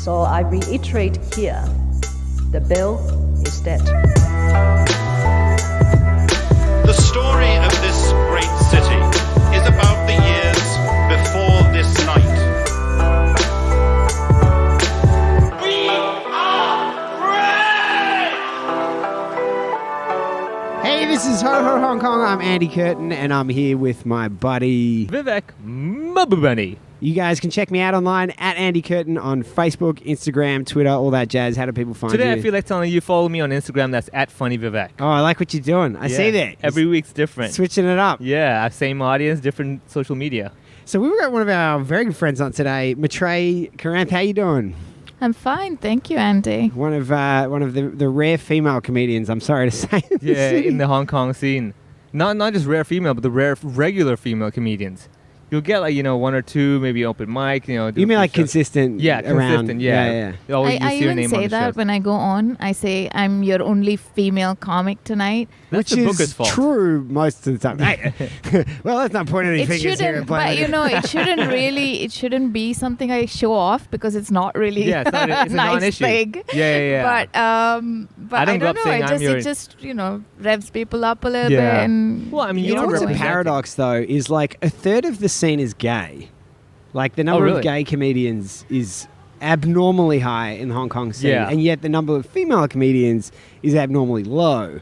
So I reiterate here, the bill is dead. The story of this great city is about the years before this night. We are free! Hey, this is Ho Ho Hong Kong. I'm Andy Curtin, and I'm here with my buddy Vivek Mabubani. You guys can check me out online at Andy Curtin on Facebook, Instagram, Twitter, all that jazz. How do people find you? Today I feel like telling you follow me on Instagram. That's at FunnyVivek. Oh, I like what you're doing. I see that. Every week's different. Switching it up. Yeah, same audience, different social media. So we've got one of our very good friends on today, Maitreyi Karanth. How you doing? I'm fine, thank you, Andy. One of the rare female comedians, I'm sorry to say. Yeah, in the Hong Kong scene. Not just rare female, but the rare regular female comedians. You'll get one or two, maybe open mic. You mean like consistent? Yeah, around. consistent. Yeah. I even say that when I go on. I say I'm your only female comic tonight. That's Which the is booker's fault. True most of the time. Well, let's not point any fingers here. But it shouldn't really. It shouldn't be something I show off because it's not really. Yeah, it's not. It's a nice non-issue. thing. Yeah. But I don't know. It just revs people up a little bit. And well, I mean, You know what's a represent- paradox though is like a third of the scene is gay. Like the number of gay comedians is abnormally high in the Hong Kong scene, and yet the number of female comedians is abnormally low.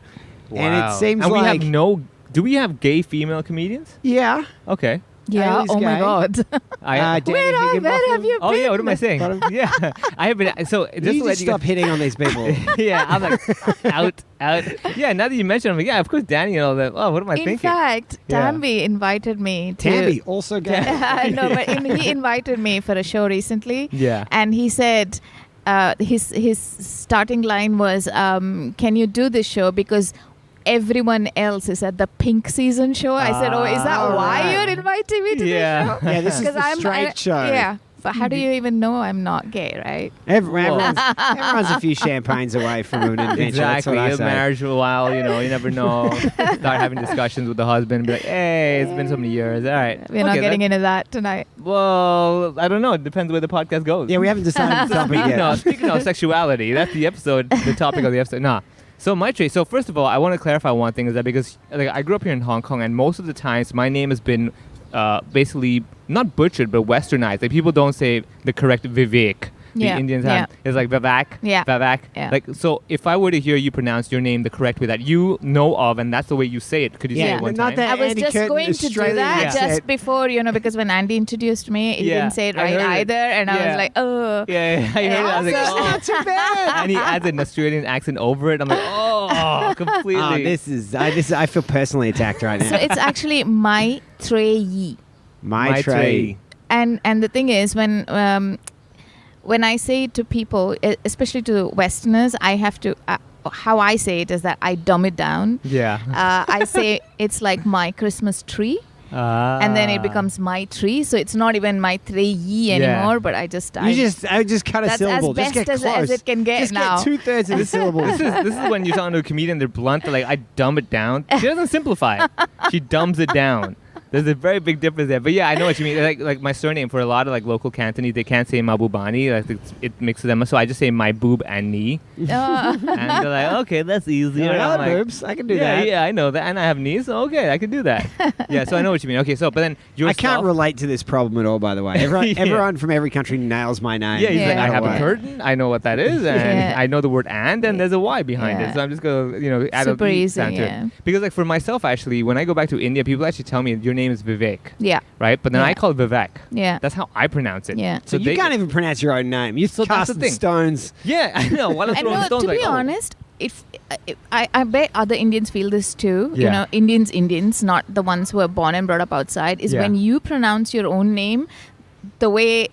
Wow. And it seems and like we have do we have gay female comedians? yeah. Okay. yeah. Ali's Oh my gay. God. Danny Where have you Oh been? yeah, what am I saying? Yeah, I have been. So just You to let just you stop guys, hitting on these people. yeah, I'm like out. Yeah, now that you mention, I'm like, yeah, of course, Danny and all that. Oh, what am I In thinking? fact, Yeah. Tambi invited me to. Tambi also gay. No, but he invited me for a show recently. Yeah. And he said his starting line was, "Can you do this show because everyone else is at the Pink Season show?" I said, "Oh, is that why right. you're inviting me to Yeah. this show?" Yeah, this is 'Cause the straight show. Yeah. But how do you even know I'm not gay, right? Everyone's a few champagnes away from an adventure. That's Exactly. what I A say. marriage for a while, you never know. Start having discussions with the husband. Be like, hey, it's been so many years. All right. We're not getting into that tonight. Well, I don't know. It depends where the podcast goes. Yeah, we haven't decided the topic yet. Speaking of sexuality, that's the topic of the episode. Nah. So Maitreyi, first of all, I want to clarify one thing is that because I grew up here in Hong Kong and most of the times my name has been basically not butchered but westernized. Like people don't say the correct Vivek. The Indians have it's like Vivek. Yeah. Vivek. Yeah. Like so if I were to hear you pronounce your name the correct way that you know of and that's the way you say it, could you say Yeah. it one Not time? that- I was Andy just Curtin, going to do Australian that accent. just before, because when Andy introduced me, he Yeah, didn't say it I right heard it. either. And I Yeah. was like, oh. Yeah, I heard it. I was like, Also- oh. Not too bad. And he adds an Australian accent over it. I'm like, oh, completely. I feel personally attacked right So now. it's actually Maitreyi. Maitreyi. And the thing is, when I say it to people, especially to Westerners, I have to. How I say it is that I dumb it down. Yeah. I say it's like my Christmas tree, and then it becomes my tree. So it's not even Maitreyi anymore. But I just I just cut a that's syllable. as best just get as close. it can get just now. get 2/3 of the syllable. This is when you're talking to a comedian, they're blunt, they're like, I dumb it down. She doesn't simplify it. She dumbs it down. There's a very big difference there. But yeah, I know what you mean. Like my surname, for a lot of local Cantonese, they can't say Mabubani. It mixes them up. So I just say my boob and knee. And they're like, okay, that's easier. You're like, I'm "Oh, boobs, I can do that." Yeah, I know that. And I have knees, so okay, I can do that. Yeah, so I know what you mean. Okay, so but then I can't relate to this problem at all, by the way. Everyone from every country nails my name. Yeah, he's like, Yeah. I have a Right. curtain. I know what that is, and Yeah. I know the word and there's a Y behind Yeah. it. So I'm just gonna add Super a E easy, sound to yeah. it. Because for myself, actually, when I go back to India, people actually tell me your name is Vivek, Yeah. right? But then I Yeah. call it Vivek. Yeah. That's how I pronounce it. Yeah. So you they- can't even pronounce your own name. You So that's the cast thing. stones. Yeah, I know. While I'm And throwing no, stones, to be like, oh. honest, if I bet other Indians feel this too. Yeah. Indians, not the ones who are born and brought up outside, is Yeah. when you pronounce your own name the way,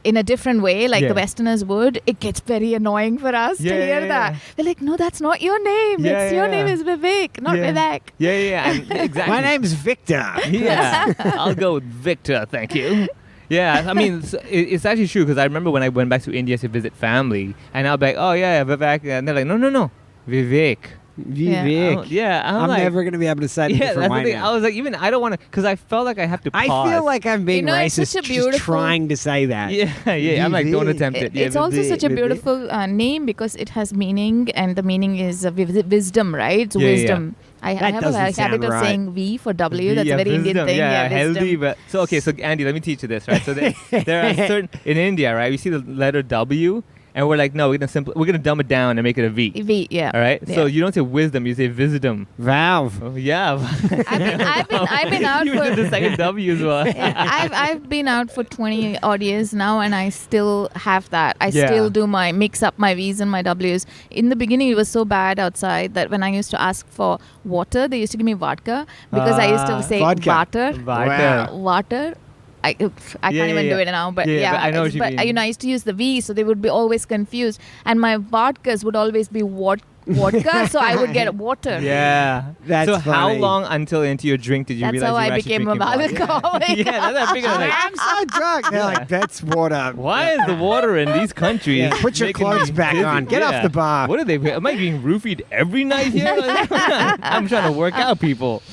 in a different way, like Yeah. the Westerners would, it gets very annoying for us to Yeah, hear yeah, that. yeah. We're like, no, that's not your name. Yeah, Your yeah. name is Vivek, not Yeah. Vivek. Yeah, and exactly. My name's Victor. Yeah, I'll go with Victor, thank you. Yeah, I mean, it's actually true because I remember when I went back to India to visit family, and I'll be like, oh yeah, Vivek, and they're like, no, Vivek. Vivek. I'm like, never going to be able to say it a yeah, different that's the way thing. now. I was like, even I don't want to, because I felt like I have to pause. I feel like I'm being You know, it's racist such a just beautiful- trying to say that. yeah. I'm like, don't Vivek. attempt it. Yeah, It's also Vivek. such a beautiful name because it has meaning, and the meaning is wisdom, right? It's wisdom. I That have doesn't a habit sound of right. saying V for W. That's a very wisdom, Indian thing. Yeah, healthy. wisdom. But so okay, so Andy, let me teach you this, right? So there are certain in India, right? We see the letter W, and we're like, no, we're gonna dumb it down and make it a V. V, yeah. All right. So Yeah. you don't say wisdom, you say wisdom. Valve. Oh, yeah. I've been out you did for the second W as well. I've been out for 20 odd years now, and I still have that. I Yeah. still do my mix up my V's and my W's. In the beginning, it was so bad outside that when I used to ask for water, they used to give me vodka because I used to say vodka. water. Wow. Water. I can't even do it now, but Yeah, yeah, but I know what you mean. I used to use the V, so they would be always confused, and my vodkas would always be vodka, so I would get water. Yeah. That's so how funny. long until into your drink did you That's realize how you I were actually became a drinking vodka? alcoholic. Yeah, that's a big like, I'm so drunk. They're like, that's water. why is the water in these countries? Yeah, put your making clothes me back dizzy? on. Get off the bar. What are they? Am I being roofied every night here? I'm trying to work out, people.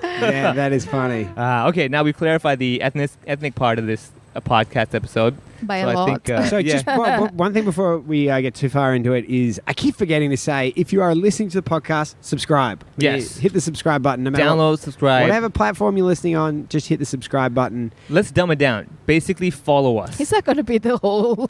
Yeah, that is funny. Okay, now we clarified the ethnic part of this podcast episode. By so a I lot. think, So yeah. just one thing before we get too far into it is I keep forgetting to say, if you are listening to the podcast, subscribe. Yes. Hit the subscribe button. No matter Download, subscribe. whatever platform you're listening on, just hit the subscribe button. Let's dumb it down. Basically, follow us. Is that going to be the whole?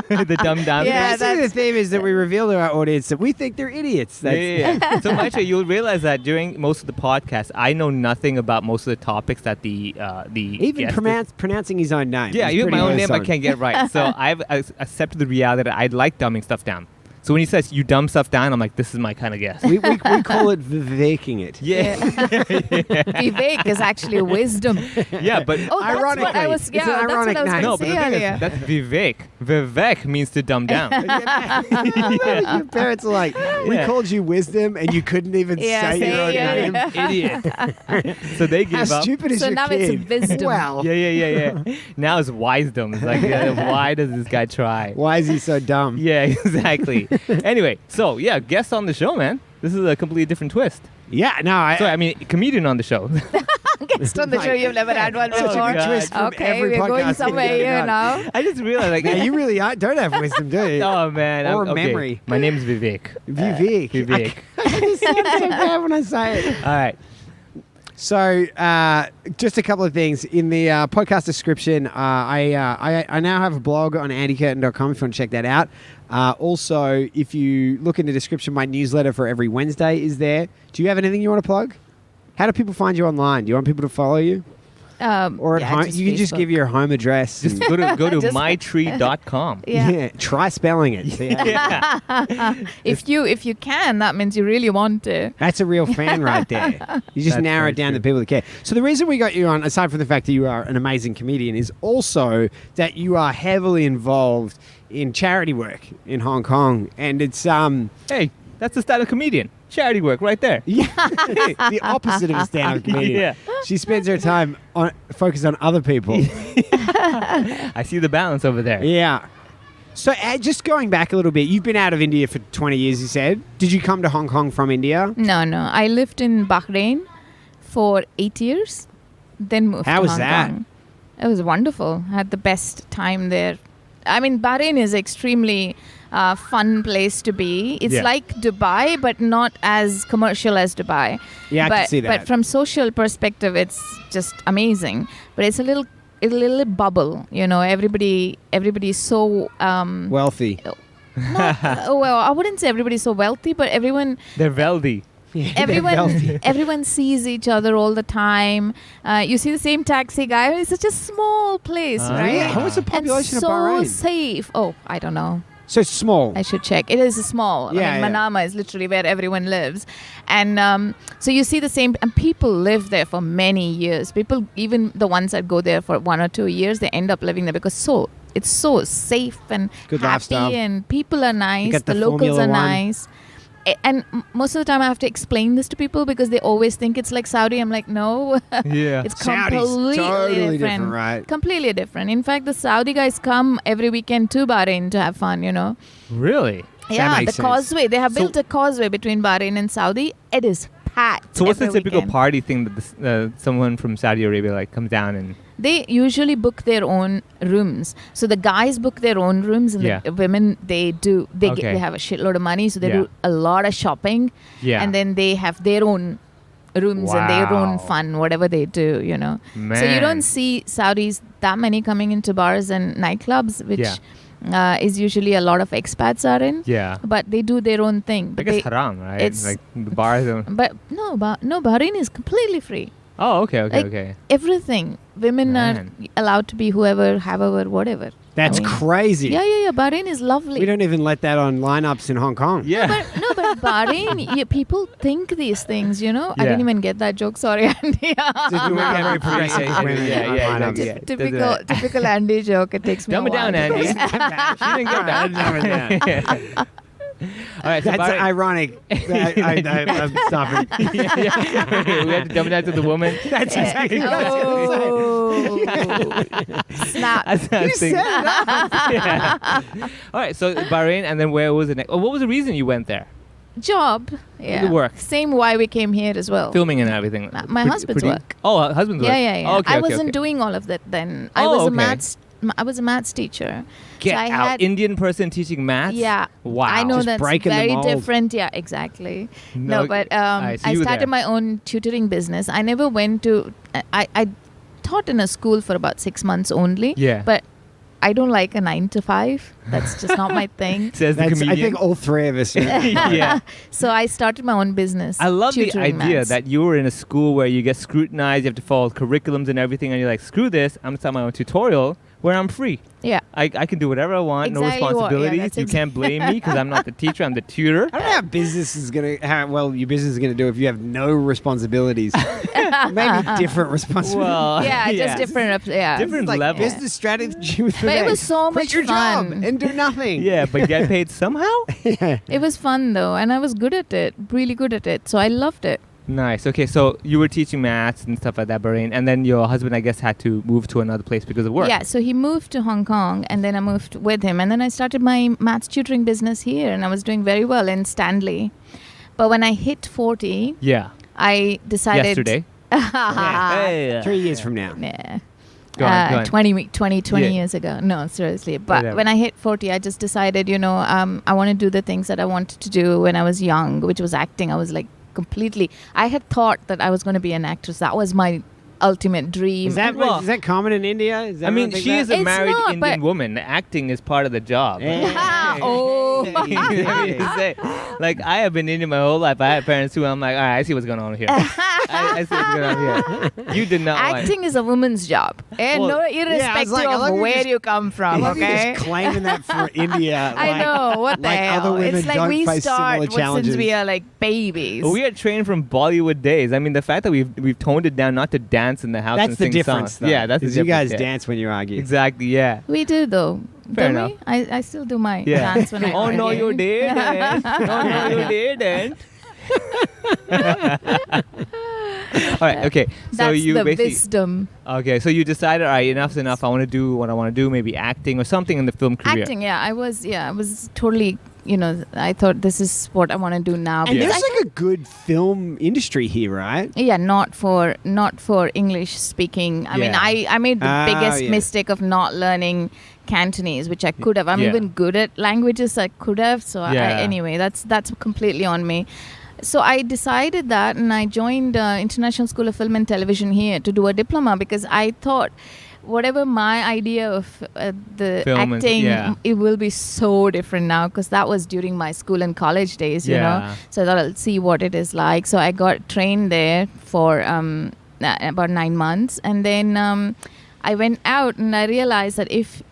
The dumb down. Yeah, Basically, the theme is that we reveal to our audience that we think they're idiots. That's, So, Maitreyi, you'll realize that during most of the podcast, I know nothing about most of the topics that the even guest pronouncing his own name. Yeah, is even my pretty own name I awesome. can't get right. So I've accepted the reality that I like dumbing stuff down. So when he says you dumb stuff down, I'm like, this is my kind of guess. We call it Viveking it. Yeah. Vivek is actually wisdom. Yeah, but Oh, that's what I Ironically, was. it's Yeah, an that's what ironic I was name. going no, to but the say thing earlier. is, that's Vivek. Vivek means to dumb down. Your parents are like, we Yeah. called you wisdom and you couldn't even Yeah, say your own say name. Idiot. So they How gave up. stupid is So your now it's kid? wisdom. Wow. Yeah. Now it's wisdom. It's like, why does this guy try? Why is he so dumb? Yeah, exactly. Anyway, so yeah, guest on the show, man. This is a completely different twist. Yeah, no, I mean, comedian on the show. Guest on the show, you've never had one Such a before. good twist from Okay, every we're going podcast somewhere we've here done. now. I just realized, like, Yeah, you really don't have wisdom, do you? oh man, Or okay. memory. My name's Vivek. Vivek. Vivek. It sounds so bad when I say it. All right. So, just a couple of things. In the podcast description, I now have a blog on andycurtin.com if you want to check that out. Also, if you look in the description, my newsletter for every Wednesday is there. Do you have anything you want to plug? How do people find you online? Do you want people to follow you? Or at home? You can just give your home address. Just and- go to Just- mytree.com. Yeah. Try spelling it. See how- Yeah. If you can, that means you really want to. That's a real fan right there. You just That's narrow very it down true. to people that care. So the reason we got you on, aside from the fact that you are an amazing comedian, is also that you are heavily involved in charity work in Hong Kong. And it's Hey, that's the style of comedian. Charity work right there. the opposite of a stand-up comedian. Yeah. She spends her time focused on other people. I see the balance over there. Yeah. So just going back a little bit, you've been out of India for 20 years, you said. Did you come to Hong Kong from India? No. I lived in Bahrain for 8 years, then moved How to was Hong that? Kong. It was wonderful. I had the best time there. I mean, Bahrain is extremely fun place to be. It's Yeah. like Dubai, but not as commercial as Dubai. Yeah, I but, can see that. But from social perspective, it's just amazing. But it's a little bubble, you know. Everybody's so Wealthy. well, I wouldn't say everybody's so wealthy, but everyone They're wealthy. everyone sees each other all the time. You see the same taxi guy. It's such a small place, Ah. right? Really? What's the population and of Bahrain? so safe. Oh, I don't know. So it's small. I should check. It is small. Yeah, I mean, yeah. Manama is literally where everyone lives. And so you see the same, and people live there for many years. People, even the ones that go there for 1 or 2 years, they end up living there because it's so safe and Good happy, lifestyle. and people are nice. got the locals Formula are One. nice. And most of the time I have to explain this to people because they always think it's like Saudi. I'm like, no, Yeah. it's Saudi's completely totally different. different, right? Completely different. In fact, the Saudi guys come every weekend to Bahrain to have fun, you know. Really? Yeah, makes the sense. causeway. They have So- built a causeway between Bahrain and Saudi. It is packed. So what's the every typical weekend. party thing that someone from Saudi Arabia like comes down and? They usually book their own rooms. So the guys book their own rooms, and Yeah. the women they Okay. they have a shitload of money, so they Yeah. do a lot of shopping, Yeah. and then they have their own rooms and their own Wow. fun, whatever they do, you know. Man. So you don't see Saudis that many coming into bars and nightclubs, which is usually a lot of expats are in. Yeah. But they do their own thing. I But guess they- haram, right? it's- Like the bars. But no, Bahrain is completely free. Oh, okay, Like, okay. Everything. Women Man. are allowed to be whoever, however, whatever. That's I mean- crazy. Yeah. Bahrain is lovely. We don't even let that on lineups in Hong Kong. Yeah. But Bahrain, people think these things, you know. I Yeah. didn't even get that joke. Sorry, Andy. Just doing very progressive Yeah, women yeah, on yeah, lineups. yeah. Typical Andy joke. It takes me Dumb a it down, while. Andy. She didn't get that. All right, so That's Bahrain- ironic. I'm stopping. we had to dumb it down to the woman. That's exactly what I was going to say. Oh, snap. That's what I was You said thinking. it. Yeah. All right, so Bahrain, and then where was it next? Oh, what was the reason you went there? Job. Yeah. work. Same why we came here as well. Filming and everything. My husband's work. Oh, husband's work. Yeah. Okay, I okay, wasn't okay. doing all of that then. Oh, I was okay. I was a maths teacher. Get so I out. had- Indian person teaching maths? Yeah. Wow. I know Just that's breaking the very mold. different. Yeah, exactly. No, but Alright, so I you were started there. my own tutoring business. I never went to. I taught in a school for about 6 months only. Yeah. But I don't like a 9 to 5. That's just not my thing. Says the That's, I comedian. think all three of us. yeah. So I started my own business. I love the tutoring idea maths. that you were in a school where you get scrutinized, you have to follow curriculums and everything, and you're like, screw this, I'm going to start my own tutorial where I'm free. Yeah. I can do whatever I want, Exactly no what- yeah, responsibilities. that's You can't blame me because I'm not the teacher, I'm the tutor. I don't know how business is how well your business is gonna do if you have no responsibilities. Maybe different responsibilities. Well, Yeah, just different. Yeah. Different like level. business strategy with But it was so Quit much your job fun. and do nothing. Yeah, but get paid somehow? It was fun though, and I was good at it, really good at it. So I loved it. Nice. Okay, so you were teaching maths and stuff like that, Bahrain, and then your husband, I guess, had to move to another place because of work. Yeah, so he moved to Hong Kong, and then I moved with him, and then I started my maths tutoring business here, and I was doing very well in Stanley. But when I hit 40, Yeah. I decided Yesterday. Hey. 3 years from now. Nah. Go on. 20 Yeah. years ago. No, seriously. But Whatever. when I hit 40, I just decided, I want to do the things that I wanted to do when I was young, which was acting. I was like completely, I had thought that I was going to be an actress. That was my ultimate dream. Is that Well- is that common in India? Is I mean, everyone think she that? is a It's married not, Indian but- woman. Acting is part of the job. Yeah. Oh. Let me say, like, I have been Indian my whole life. I had parents who I'm like, all right, I see what's going on here. I see what's going on here. You did not want. Acting is a woman's job, and Well, irrespective I love of you where just- you come I from. love you Okay. just claiming that for India. I know what the like hell. other women It's like don't we face start similar challenges. since we are like babies. We are trained from Bollywood days. I mean, the fact that we've toned it down not to dance in the house and That's the sing difference. songs. Though, Yeah, that's the is you difference. guys yeah. dance when you argue. Exactly. Yeah. We do though. Fair Don't enough. we? I still do my Yeah. dance when I Oh no, argue. you didn't. Oh no, you didn't. All right. Okay. So That's you the basically. wisdom. Okay. So you decided, all right, enough's enough. I want to do what I want to do. Maybe acting or something in the film career. Acting, yeah. I was totally, I thought this is what I want to do now. And because there's like a good film industry here, right? yeah, not for English speaking. I mean, Yeah. I made the Oh, biggest yeah. mistake of not learning Cantonese, which I could have. I'm Yeah. even good at languages. I could have. So Yeah. anyway, that's completely on me. So I decided that, and I joined International School of Film and Television here to do a diploma because I thought, whatever my idea of the Film and- acting, yeah. it will be so different now because that was during my school and college days, you know. Yeah. So I thought I'll see what it is like. So I got trained there for about 9 months, and then I went out and I realized that if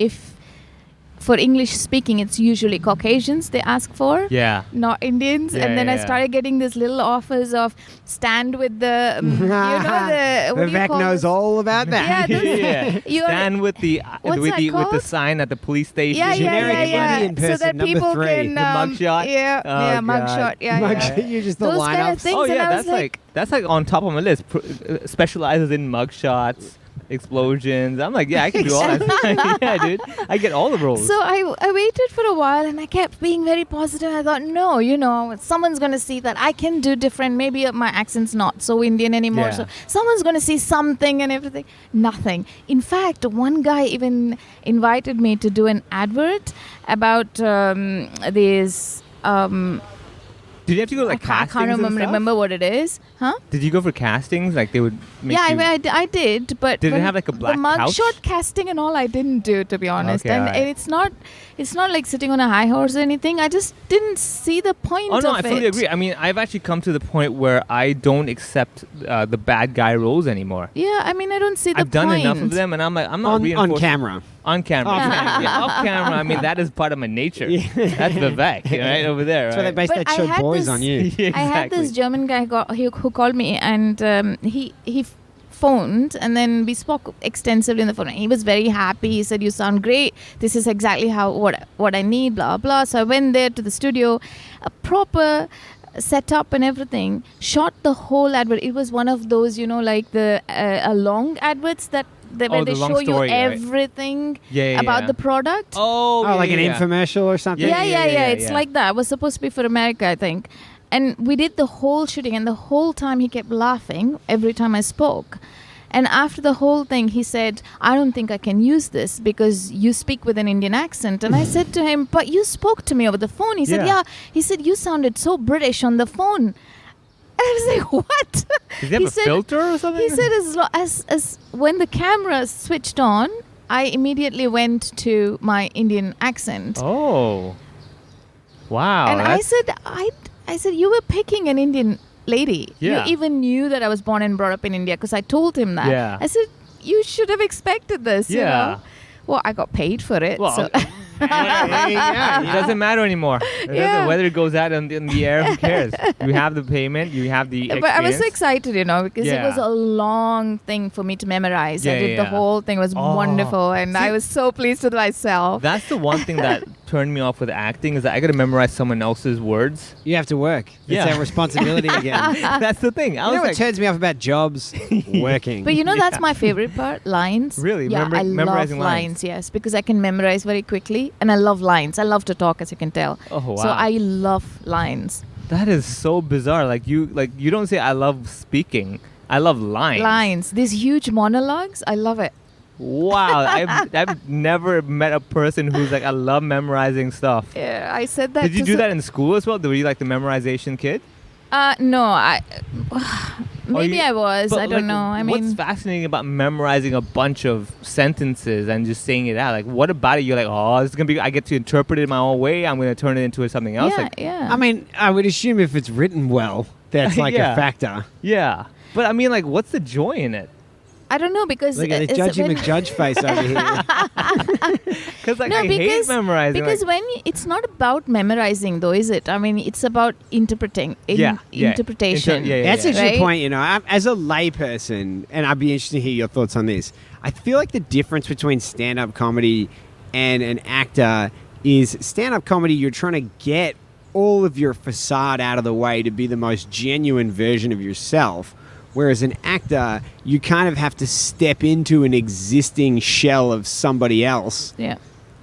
for English speaking, it's usually Caucasians they ask for. Yeah. Not Indians. Yeah, And then yeah, I yeah. started getting this little offers of stand with the, what do you Vivek call knows this? all about that. Yeah, those- yeah. You're- Stand with the What's that with the called? sign at the police station. Yeah, Generic Indian So person, that number people 3. can The mugshot? Yeah, Oh, yeah, God. mugshot. Yeah, Mug- yeah. You're just the Those kind of lineups. things. Oh and yeah, I was that's like on top of my list. Specializes in mugshots, explosions. I'm like, yeah, I can do all that. Yeah, dude. I get all the roles. So I waited for a while and I kept being very positive. I thought, no, someone's going to see that I can do different. Maybe my accent's not so Indian anymore. Yeah. So someone's going to see something and everything. Nothing. In fact, one guy even invited me to do an advert about this... Did you have to go I castings can't and stuff? remember what it is. Huh? Did you go for castings? Like they would make you... I did, but Did it have like a black the couch? mugshot casting and all I didn't do, to be honest. Okay, And alright. it's not like sitting on a high horse or anything. I just didn't see the point Oh, no, of I fully it. agree. I mean, I've actually come to the point where I don't accept the bad guy roles anymore. Yeah, I mean, I don't see the I've done point. enough of them, and I'm like, I'm not On reinforcing... camera. On camera. Off Exactly. Yeah, off camera, I mean, that is part of my nature. Yeah. That's Vivek, right over there. That's why they Right? based But that I show had Boys this- on you. Exactly. I had this German guy who called me, and he phoned, and then we spoke extensively on the phone. He was very happy. He said, "You sound great. This is exactly what I need." Blah blah. So I went there to the studio, a proper setup and everything. Shot the whole advert. It was one of those, like the long adverts where Oh, they the long show story, you right? everything Yeah, about yeah. the product. Oh, Like an yeah. infomercial or something? Yeah. It's like that. It was supposed to be for America, I think. And we did the whole shooting, and the whole time he kept laughing every time I spoke. And after the whole thing, he said, "I don't think I can use this because you speak with an Indian accent." And I said to him, "But you spoke to me over the phone." He said, Yeah. "Yeah." He said, "You sounded so British on the phone." And I was like, "What?" Does he have a filter or something? He said, as when the camera switched on, I immediately went to my Indian accent. Oh. Wow. And I said, "You were picking an Indian lady. Yeah. You even knew that I was born and brought up in India," because I told him that. Yeah. I said, "You should have expected this." You Yeah. know? Well, I got paid for it. Well, so. It doesn't matter anymore. Yeah. Whether it goes out in the air, who cares? You have the payment, you have the experience. But I was so excited, because it Yeah. was a long thing for me to memorize. I Yeah, did the yeah. whole thing. It was Oh. wonderful, and I was so pleased with myself. That's the one thing that turned me off with acting is that I got to memorize someone else's words. You have to work. It's Yeah. our responsibility again. That's the thing. I You was know what like, turns me off about jobs? Working. But that's my favorite part, lines. Really? Yeah, I love Memorizing lines, yes, because I can memorize very quickly, and I love lines. I love to talk, as you can tell. oh wow. So I love lines. That is so bizarre. Like you don't say I love speaking. I love lines. Lines. These huge monologues, I love it. Wow. I've never met a person who's like I love memorizing stuff. Yeah, I said that. Did you to do so- that in school as well? Were you like the memorization kid? No, maybe you- I was. But, I don't like, know. I what's mean, fascinating about memorizing a bunch of sentences and just saying it out? Like, what about it? You're like, oh, this is gonna be. I get to interpret it my own way. I'm gonna turn it into something else. yeah, Like, yeah. I mean, I would assume if it's written well, that's like Yeah. a factor. yeah. But I mean, like, what's the joy in it? I don't know because Look at this it's Judgy when- McJudge face over here. Because like No, I hate because- memorizing. Because like, it's not about memorizing, though, is it? I mean, it's about interpreting. Yeah. Interpretation. Yeah, That's a Right? good point. As a layperson, and I'd be interested to hear your thoughts on this. I feel like the difference between stand-up comedy and an actor is stand-up comedy. You're trying to get all of your facade out of the way to be the most genuine version of yourself. Whereas an actor, you kind of have to step into an existing shell of somebody else Yeah.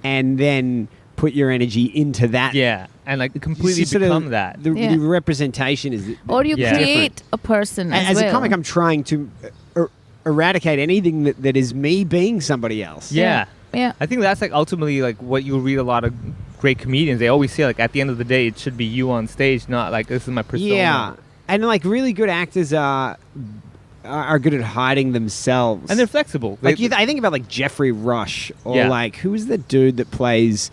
and then put your energy into that. yeah, and like completely Sort of become that. The representation is Or you Yeah. create a person as as well. a comic, I'm trying to eradicate anything that is me being somebody else. Yeah. Yeah. I think that's like ultimately like what you read a lot of great comedians. They always say like at the end of the day, it should be you on stage, not like this is my persona. Yeah. And like really good actors are good at hiding themselves. And they're flexible. like I think about like Jeffrey Rush or Yeah. like who's the dude that plays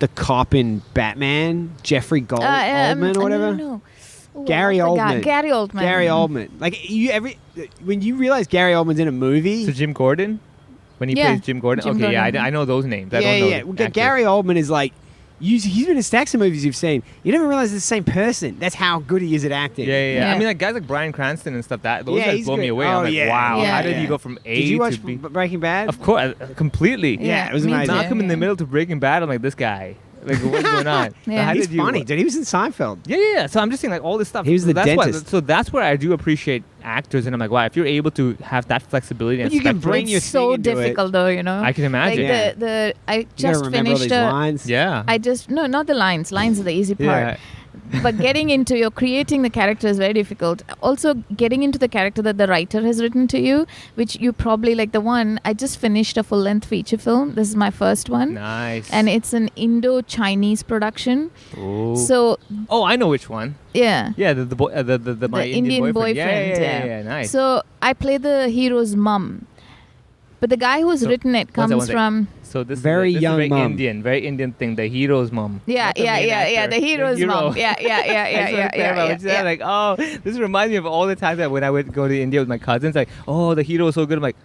the cop in Batman? Jeffrey Oldman or whatever. No. Ooh, Gary I forgot. Oldman. Gary Oldman. Gary Oldman. Like when you realize Gary Oldman's in a movie. So Jim Gordon, when he Yeah. plays Jim Gordon. Jim okay, Gordon. yeah, I know those names. I don't know the Well, actors. Gary Oldman is like, he's been in stacks of movies you've seen. You never realize it's the same person. That's how good he is at acting. Yeah. Yeah. I mean, like guys like Bryan Cranston and stuff. Those Yeah, guys he's blow me great. away. Oh, I'm like, yeah. wow, Yeah. how did he Yeah. go from A Did you watch to B? Breaking Bad? Of course, completely. Yeah, it was me amazing. too, Malcolm in the yeah. Middle to Breaking Bad. I'm like, this guy. Like, what's going on? Yeah. So how He's did you- funny, dude. He was in Seinfeld. Yeah. So I'm just saying, like, all this stuff. He was the dentist. So that's where I do appreciate actors, and I'm like, wow, if you're able to have that flexibility and But you can spectrum, bring your It's so thing into it. difficult, though. You know. I can imagine. Like Yeah. I You gotta just remember all finished these lines. Yeah. no, not the lines. Lines are the easy part. Yeah. But getting into your creating the character is very difficult. Also, getting into the character that the writer has written to you, which you probably like. The one I just finished a full-length feature film. This is my first one, Nice. and it's an Indo-Chinese production. Ooh. So Oh, I know which one. yeah, Yeah, the my Indian boyfriend. Yeah, nice. So I play the hero's mum, but the guy who's So, written it one comes second. from. So this Very is a young very mom. very Indian thing. The hero's mom. Yeah, Not the yeah, main yeah, yeah. actor, The hero's hero. mom. Yeah. Like, oh, this reminds me of all the times that when I would go to India with my cousins. Like, oh, the hero was so good. I'm like,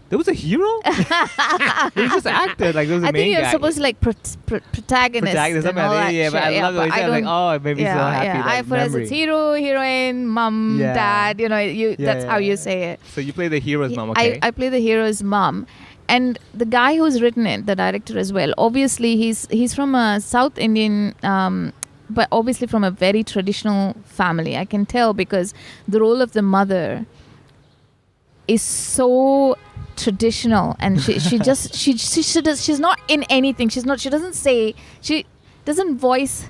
there was a hero. He was just acted like there was a I main think you're guy. supposed to like protagonist Protagonist, and all that yeah, but I shit. love the way you but said it, like, oh, it made me so happy. Yeah, that for us memory. it's hero, heroine, mum, Yeah. dad. You know, Yeah, that's how yeah. you say it. So you play the hero's mom, okay? I play the hero's mom, and the guy who's written it, the director as well. Obviously, he's from a South Indian. But obviously from a very traditional family. I can tell because the role of the mother is so traditional, and she's not in anything. She doesn't voice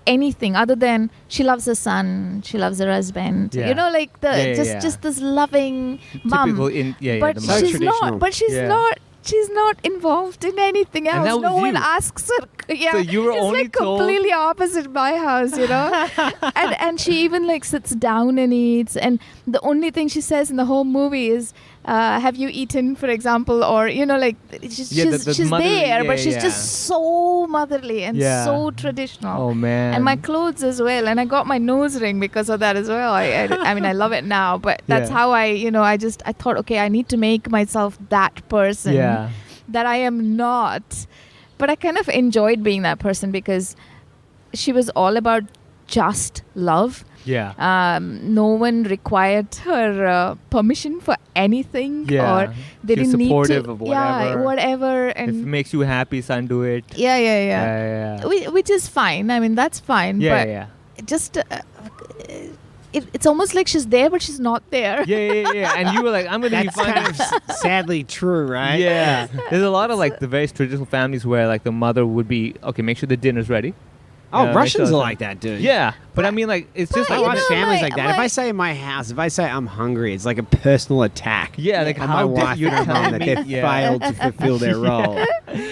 anything other than she loves her son, she loves her husband. Yeah. You know, like Yeah. just this loving Typical mom. the But mom. So she's traditional. not. But she's Yeah. not. She's not involved in anything And else. that No was one you. asks her. Yeah, So you were it's only like told- completely opposite my house, you know. and she even like sits down and eats. And the only thing she says in the whole movie is, "Have you eaten?" For example, or you know, like she's motherly- there, but she's yeah. just so motherly and Yeah. so traditional. Oh man. And my clothes as well, and I got my nose ring because of that as well. I mean, I love it now, but that's Yeah. how I thought, okay, I need to make myself that person Yeah. that I am not. But I kind of enjoyed being that person because she was all about just love. Yeah. No one required her permission for anything, Yeah. or they She was didn't need to. supportive of Yeah, whatever. whatever, If it and makes you happy, son, do it. yeah. Yeah. Which is fine. I mean, that's fine. Yeah. but Yeah. just it's almost like she's there, but she's not there. Yeah. And you were like, I'm gonna be That's fine. kind of sadly true, right? Yeah. There's a lot of like the very traditional families where like the mother would be, okay, make sure the dinner's ready. Oh, Yeah, Russians make are sure- like that, dude. Yeah. But I mean, like, it's just I you like watch know, families my- like that. If my- I say in my house, if I say I'm hungry, it's like a personal attack. Yeah, like on how my dare wife you and her tell mom that me? they Yeah. failed to fulfill their role.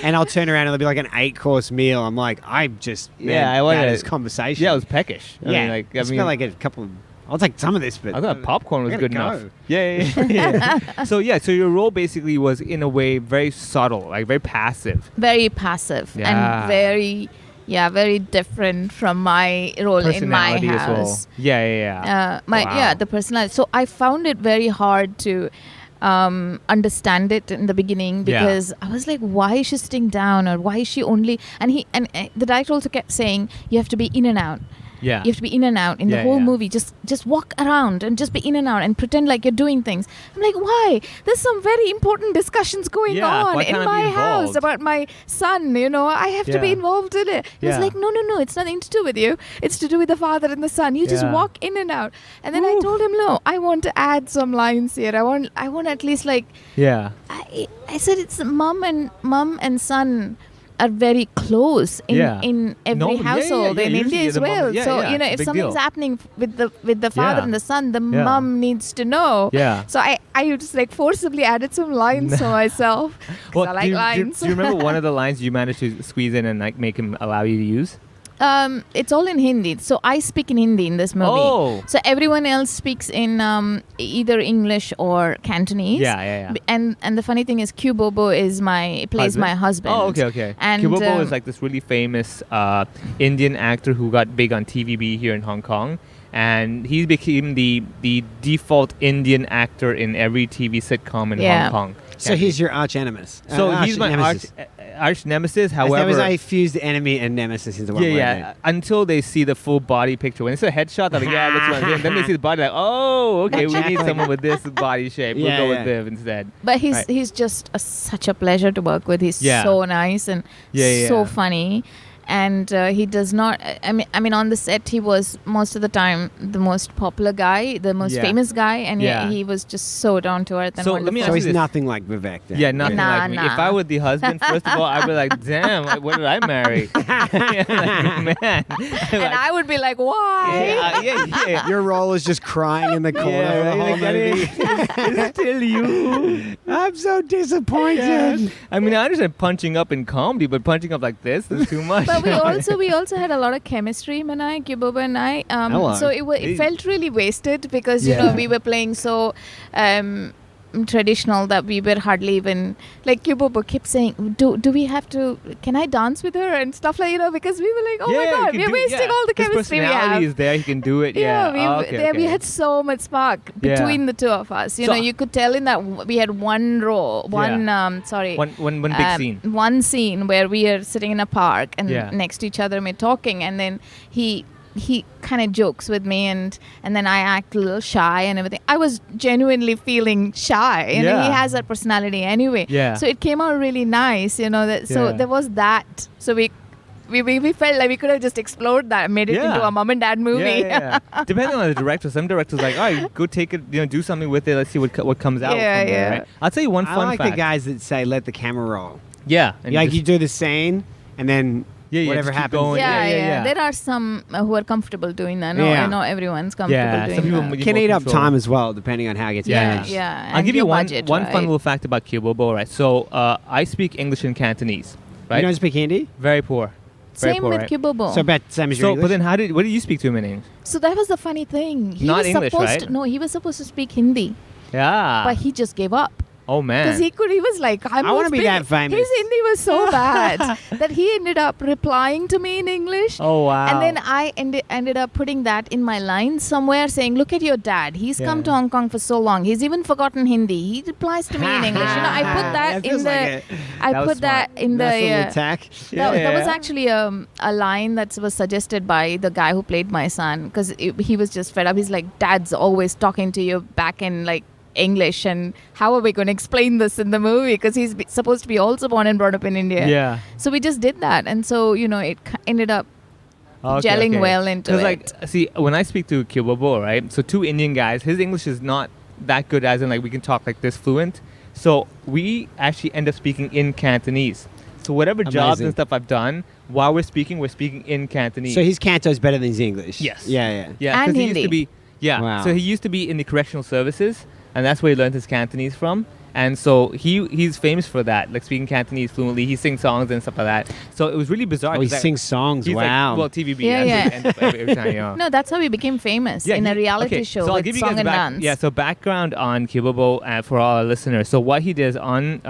And I'll turn around and it'll be like an 8-course meal. I'm like, I just Yeah, I I wanted wanted to- this conversation. Yeah, it was peckish. I yeah, mean, like, I it's mean, got like a couple of. I'll take some of this, but I thought popcorn was I good gotta enough. go. Yeah. So your role basically was in a way very subtle, like very passive. Very passive Yeah. and very different from my role in my Personality as well. house. Yeah. Wow. The personality. So I found it very hard to understand it in the beginning Yeah. because I was like, why is she sitting down, or why is she only? And the director also kept saying you have to be in and out. Yeah. You have to be in and out in the Yeah, whole yeah. movie. Just walk around and just be in and out and pretend like you're doing things. I'm like, why? There's some very important discussions going Yeah, on why in can't I be my house involved? about my son. You know, I have to be Yeah. involved in it. He was Yeah. like, no, it's nothing to do with you. It's to do with the father and the son. You just Yeah. walk in and out. And then I told him, no, I want to add some lines here. I want at least like Yeah. I said it's mom and son are very close in Yeah. every No, yeah, household yeah, in usually India as the mom- well. yeah, So yeah, you know, it's a if big something's deal. happening with the father Yeah. and the son, the Yeah. mom needs to know. Yeah. So I just like forcibly added some lines for myself. 'Cause I like do lines. you remember one of the lines you managed to squeeze in and like make him allow you to use? It's all in Hindi. So I speak in Hindi in this movie. Oh. So everyone else speaks in either English or Cantonese. Yeah. And the funny thing is, Q Bobo plays my husband. Oh, okay. And Kibobo is like this really famous Indian actor who got big on TVB here in Hong Kong. And he became the default Indian actor in every TV sitcom in Yeah. Hong Kong. So he's your arch nemesis. So he's my arch nemesis. However, I fused enemy and nemesis into one word. yeah. Until they see the full body picture. When it's a headshot, they're like, yeah, that's what I'm doing. Then they see the body, like, oh, okay, we need someone with this body shape. We'll Yeah, go yeah. with Viv instead. But he's Right. just such a pleasure to work with. He's Yeah. so nice and Yeah. so funny. and he does not. I mean, on the set, he was most of the time the most popular guy, the most famous guy, and he was just so down to earth and So, wonderful. let me So ask he's you this. nothing like Vivek then. Yeah, nothing Nah, like me. If nah. I were the husband, first of all, I'd be like, damn, what did I marry? Like, man. And I would be like, why? yeah. Your role is just crying in the corner for the whole movie. It's still you. I'm so disappointed. I mean, I understand punching up in comedy, but punching up like this is too much. But we also had a lot of chemistry, Manai, Kiboba and I. Hello. So it felt really wasted because you know we were playing so traditional that we were hardly even like Kiboba kept saying, "Do we have to? Can I dance with her and stuff like because we were like, oh my god, we're wasting all the His chemistry we personality have." is there. He can do it. Yeah. We had so much spark between the two of us. You know, you could tell in that we had one row, one big scene. one scene where we are sitting in a park and Yeah. next to each other and we're talking, and then he kind of jokes with me, and then I act a little shy and everything. I was genuinely feeling shy, and Yeah. he has that personality anyway. Yeah. So it came out really nice, you know. So there was that. So we felt like we could have just explored that and made it into a mom and dad movie. Yeah. Depending on the director, some directors are like, all right, go take it, do something with it. Let's see what comes out. Yeah, from there, yeah. right? I'll tell you one I fun like fact. the guys that say, let the camera roll. Yeah. And Like just- you do the scene and then whatever just keep happens. going. Yeah. There are some who are comfortable doing that. Yeah. I know everyone's comfortable Yeah, some doing people that. need Can more eat up control. time as well, depending on how it gets Yeah. managed. Yeah, I'll and give you your one budget, fun right? little fact about Kibobo, right? So I speak English and Cantonese, right? You don't speak Hindi? Very poor. Very Same poor, with right? Kibobo. So about the same as your So, English? but then what did you speak to him in English? So that was the funny thing. He Not was English, supposed right? to, no, he was supposed to speak Hindi, Yeah. but he just gave up. Oh man. Because he was like, I wanna be that famous. His Hindi was so bad that he ended up replying to me in English. Oh wow. And then I ended up putting that in my line somewhere saying, look at your dad. He's come to Hong Kong for so long. He's even forgotten Hindi. He replies to me in English. You know, I put that in feels the... like I That was put that in the... nice little attack. That was actually a line that was suggested by the guy who played my son, because he was just fed up. He's like, Dad's always talking to you back in like English, and how are we going to explain this in the movie? Because he's supposed to be also born and brought up in India. Yeah. So we just did that, and so you know it ended up gelling well into it. Like, see, when I speak to Kibobo, right? So two Indian guys, his English is not that good, as in like we can talk like this fluent. So we actually end up speaking in Cantonese. So whatever jobs Amazing. and stuff I've done, while we're speaking in Cantonese. So his Canto's better than his English? Yes. Yeah. Yeah, And because he used to Hindi. be Wow. So he used to be in the correctional services, and that's where he learned his Cantonese from. And so he's famous for that, like speaking Cantonese fluently. He sings songs and stuff like that. So it was really bizarre. Oh, he 'cause I- sings songs. he's Wow. Like, well, TVB. Yeah, that's yeah. what it ends up every time, you know. No, that's how we became famous in a reality show so I'll with give you song guys and back, dance. Yeah, so background on Kibobo for all our listeners. So what he did on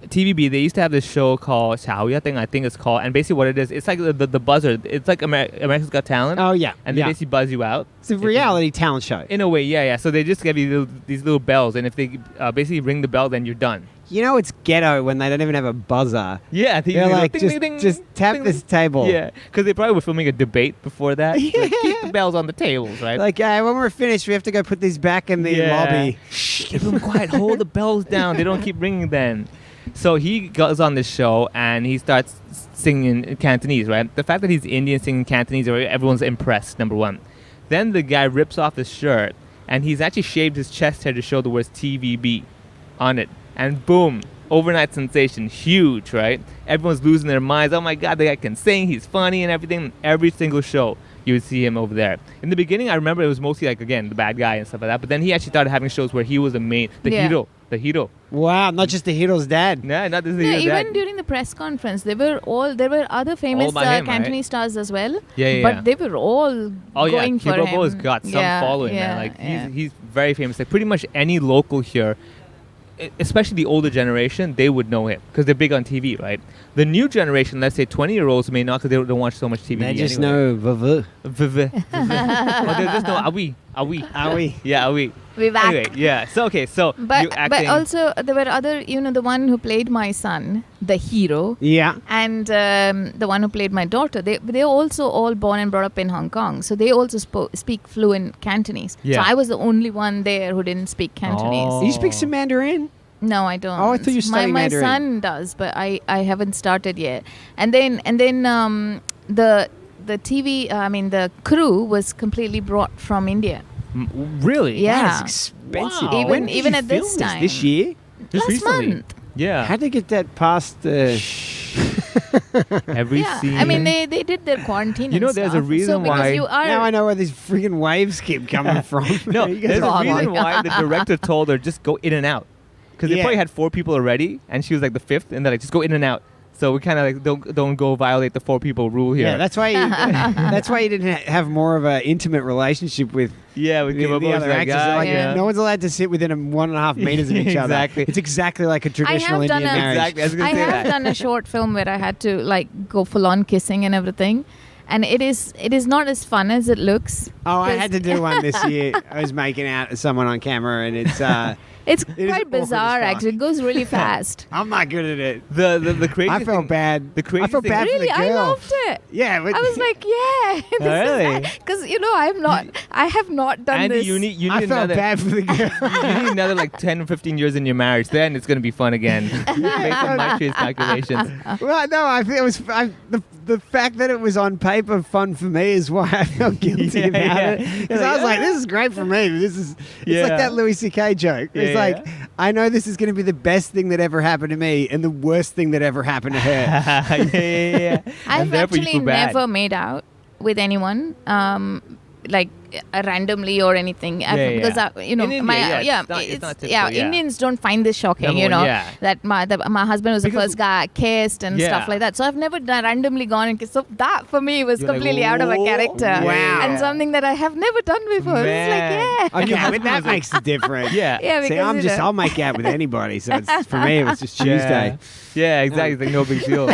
TVB, they used to have this show called Xiaoya thing, I think it's called. And basically what it is, it's like the buzzer. It's like America's Got Talent. Oh, yeah. And they yeah. basically buzz you out. It's a reality talent show. In a way, yeah. So they just give you these little bells. And if they basically ring the bell, then you're done. You know it's ghetto when they don't even have a buzzer. Yeah, They're like, just tap this table. Yeah, because they probably were filming a debate before that. Like, keep the bells on the tables, right? Like, when we're finished, we have to go put these back in the lobby. Shh, keep them quiet. Hold the bells down. They don't keep ringing then. So he goes on this show and he starts singing in Cantonese, right? The fact that he's Indian singing Cantonese, everyone's impressed, number one. Then the guy rips off his shirt and he's actually shaved his chest hair to show the words TVB on it. And boom, overnight sensation, huge, right? Everyone's losing their minds. Oh my God, the guy can sing, he's funny and everything. Every single show, you would see him over there. In the beginning, I remember it was mostly like, again, the bad guy and stuff like that. But then he actually started having shows where he was the hero. Wow, not just the hero's dad. No, not this No, hero. even during the press conference, there were other famous by him, Cantonese right? stars as well. Yeah. But they were all going for him. Kibobo's got some following, man. Like he's very famous. Like pretty much any local here, especially the older generation, they would know him because they're big on TV, right? The new generation, let's say 20-year-olds, may not because they don't watch so much TV. They just anyway. know Vavu. Or they just know Awi. Yeah, Awi. We're back. Anyway, yeah. So you But acting. also there were other, the one who played my son, the hero, Yeah. and the one who played my daughter. They also all born and brought up in Hong Kong, so they also speak fluent Cantonese. Yeah. So I was the only one there who didn't speak Cantonese. Oh. You speak some Mandarin? No, I don't. Oh, I thought you were studying my Mandarin. son does, but I haven't started yet. And then the TV, the crew was completely brought from India. Really? Yeah. That's expensive. Wow. Even When did even you at this film time. this year? Just Last recently. month. Yeah. How'd they get that past the... Every Yeah, scene. I mean they did their quarantine. You know, and there's a stuff. reason so because why- you are. Now I know where these freaking waves keep coming from. No, You guys there's are a reason funny. why the director told her just go in and out. Because they Yeah. probably had 4 people already, and she was like the 5th, and they're like, just go in and out. So we kind of like don't go violate the 4 people rule here. Yeah, that's why you didn't have more of an intimate relationship with yeah, we the, give up the other actors. They're like, yeah. no one's allowed to sit within 1.5 meters of each other. Exactly. It's exactly like a traditional done Indian a- marriage. Exactly. I was gonna I say have that. done a short film where I had to like go full on kissing and everything, and it is not as fun as it looks. Oh, I had to Because- do one this year. I was making out with someone on camera, and it's It's is quite awkward as bizarre. fuck. Actually, it goes really fast. I'm not good at it. The crazy I felt thing- bad. The crazy I felt thing- bad for Really, the I girl. loved it. Yeah, but I was like, yeah, Really? because I have not done Andy, this. you need I felt another. bad for the girl. You need another like 10 or 15 years in your marriage. Then it's gonna be fun again. Based on Maitreyi's calculations. Well, no, I think it was the fact that it was on paper fun for me is why I felt guilty Yeah, about yeah. it. Because You're I was like, like, this is great for me. It's Yeah. like that Louis C.K. joke. It's Yeah, like, I know this is going to be the best thing that ever happened to me and the worst thing that ever happened to her. yeah. I've And therefore you actually feel bad. never made out with anyone, like randomly or anything. Yeah, Because yeah. you know, In India, my yeah, it's not typical, yeah. Indians don't find this shocking. Number You one, know, yeah. that my husband was the Because- first guy I kissed and Yeah. stuff like that. So I've never randomly gone and kissed. So that for me was You're like, completely out of a "Whoa." character. Wow. And something that I have never done before. It's like, Man. yeah. Okay, Your but that makes the difference. Yeah. Yeah, See, because I'm you just, know. I'll make out with anybody. So it's, for me, it was just Tuesday. Yeah, exactly. It's like no big deal.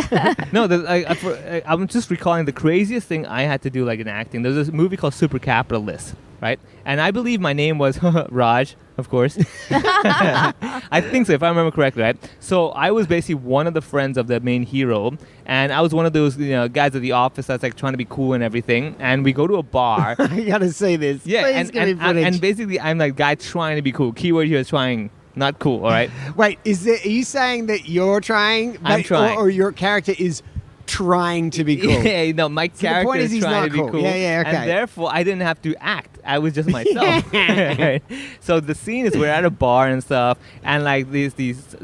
No, I'm just recalling the craziest thing I had to do, like in acting. There's this movie called Super Capitalist, right? And I believe my name was Raj, of course. I think so, if I remember correctly, right? So I was basically one of the friends of the main hero, and I was one of those guys at the office that's like trying to be cool and everything. And we go to a bar. I gotta see this. Yeah, Please give me footage. and basically I'm like guy trying to be cool. Keyword here is trying, not cool. All right. Wait, are you saying that you're trying? I'm trying. Or your character is trying to be cool? Yeah, no, my the character point is he's trying not to be cool. cool. Yeah, yeah, okay. And therefore, I didn't have to act. I was just myself. Right? So the scene is we're at a bar and stuff, and like these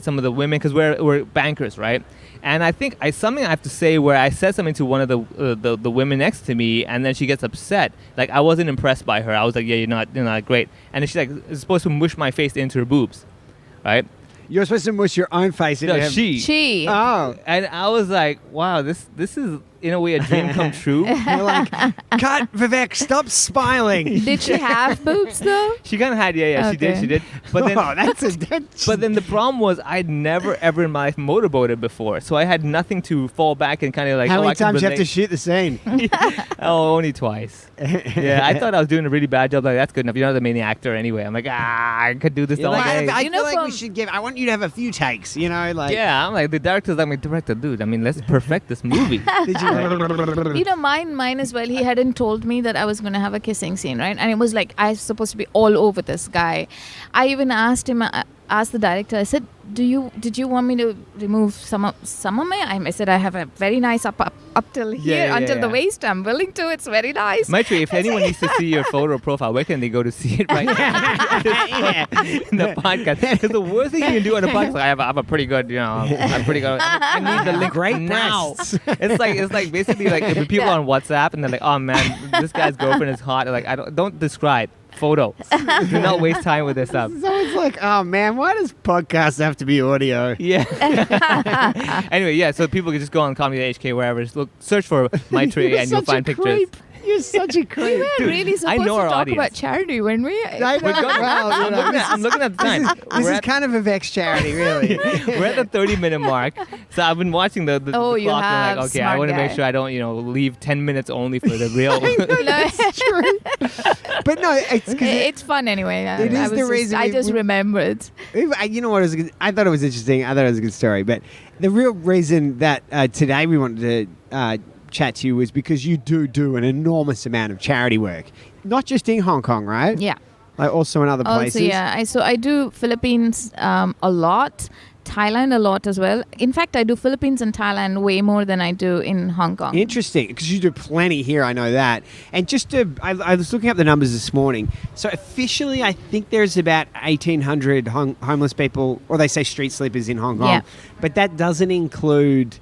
some of the women, because we're bankers, right? And I think something I have to say where I said something to one of the women next to me, and then she gets upset. Like I wasn't impressed by her. I was like, yeah, you're not great. And then she's like, supposed to mush my face into her boobs, right? You're supposed to mush your own face into No, him. She. Oh. And I was like, wow, this is in a way a dream come true. You're like, cut, Vivek, stop smiling. Did she have boobs though? She kind of had, yeah, Okay. she did. But then, Oh, that's but then the problem was I'd never ever in my life motorboated before, so I had nothing to fall back and kind of like. how oh, many I can times you have to relate. shoot the scene? Oh, only twice. Yeah, I thought I was doing a really bad job. Like that's good enough. You're not the main actor anyway. I'm like, I could do this all Well, day. I You know, feel like we from- should give. I want you to have a few takes. You know, like. Yeah, I'm like the director's like my director, dude. I mean, let's perfect this movie. Did you? You know, mine as well. He hadn't told me that I was going to have a kissing scene, right? And it was like I was supposed to be all over this guy. I even asked him, asked the director. I said, "Did you want me to remove some of my?" I said, "I have a very nice up till here Yeah, until the yeah. waist. I'm willing to. It's very nice." Maitreyi, if anyone needs to see your photo profile, where can they go to see it right now? In the podcast. Because the worst thing you can do on a podcast, like, I have a pretty good, I'm pretty good. I need the link Great now. breasts. It's like basically like if people Yeah. on WhatsApp and they're like, oh man, this guy's girlfriend is hot. They're like, don't describe. Photo. Do not waste time with this stuff. So it's like, oh man, why does podcasts have to be audio? Yeah. Anyway, yeah. So people can just go on Comedy HK wherever. Just search for Maitreyi You're and you'll such a find pictures. creep. You're such a creep. We were really I supposed know to our talk audience. about charity, weren't we? I know, We're gonna- well, you know, I'm looking at the time. This We're is at- kind of a Vex charity, really. We're at the 30-minute mark, so I've been watching the Oh, the you clock. And I'm have, like, okay, I smart want to make guy. sure I don't, leave 10 minutes only for the real. That's true. But no, it's because It's fun anyway. It is the reason I we- just remembered. you know what? I thought it was interesting. I thought it was a good story. But the real reason that today we wanted to chat to you was because you do an enormous amount of charity work, not just in Hong Kong, right? Yeah. Like also in other places. Also, yeah. I do Philippines a lot. Thailand a lot as well. In fact, I do Philippines and Thailand way more than I do in Hong Kong. Interesting, because you do plenty here, I know that. And just I was looking up the numbers this morning. So officially, I think there's about 1,800 homeless people, or they say street sleepers in Hong Kong. Yeah. But that doesn't include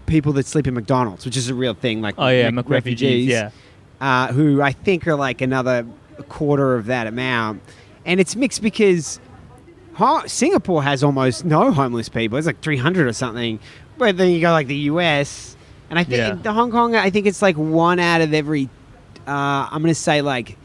people that sleep in McDonald's, which is a real thing, like refugees, yeah. Who I think are like another quarter of that amount. And it's mixed because Singapore has almost no homeless people. It's like 300 or something. But then you go like the US, and I think the Hong Kong, I think it's like 1 out of every, I'm going to say like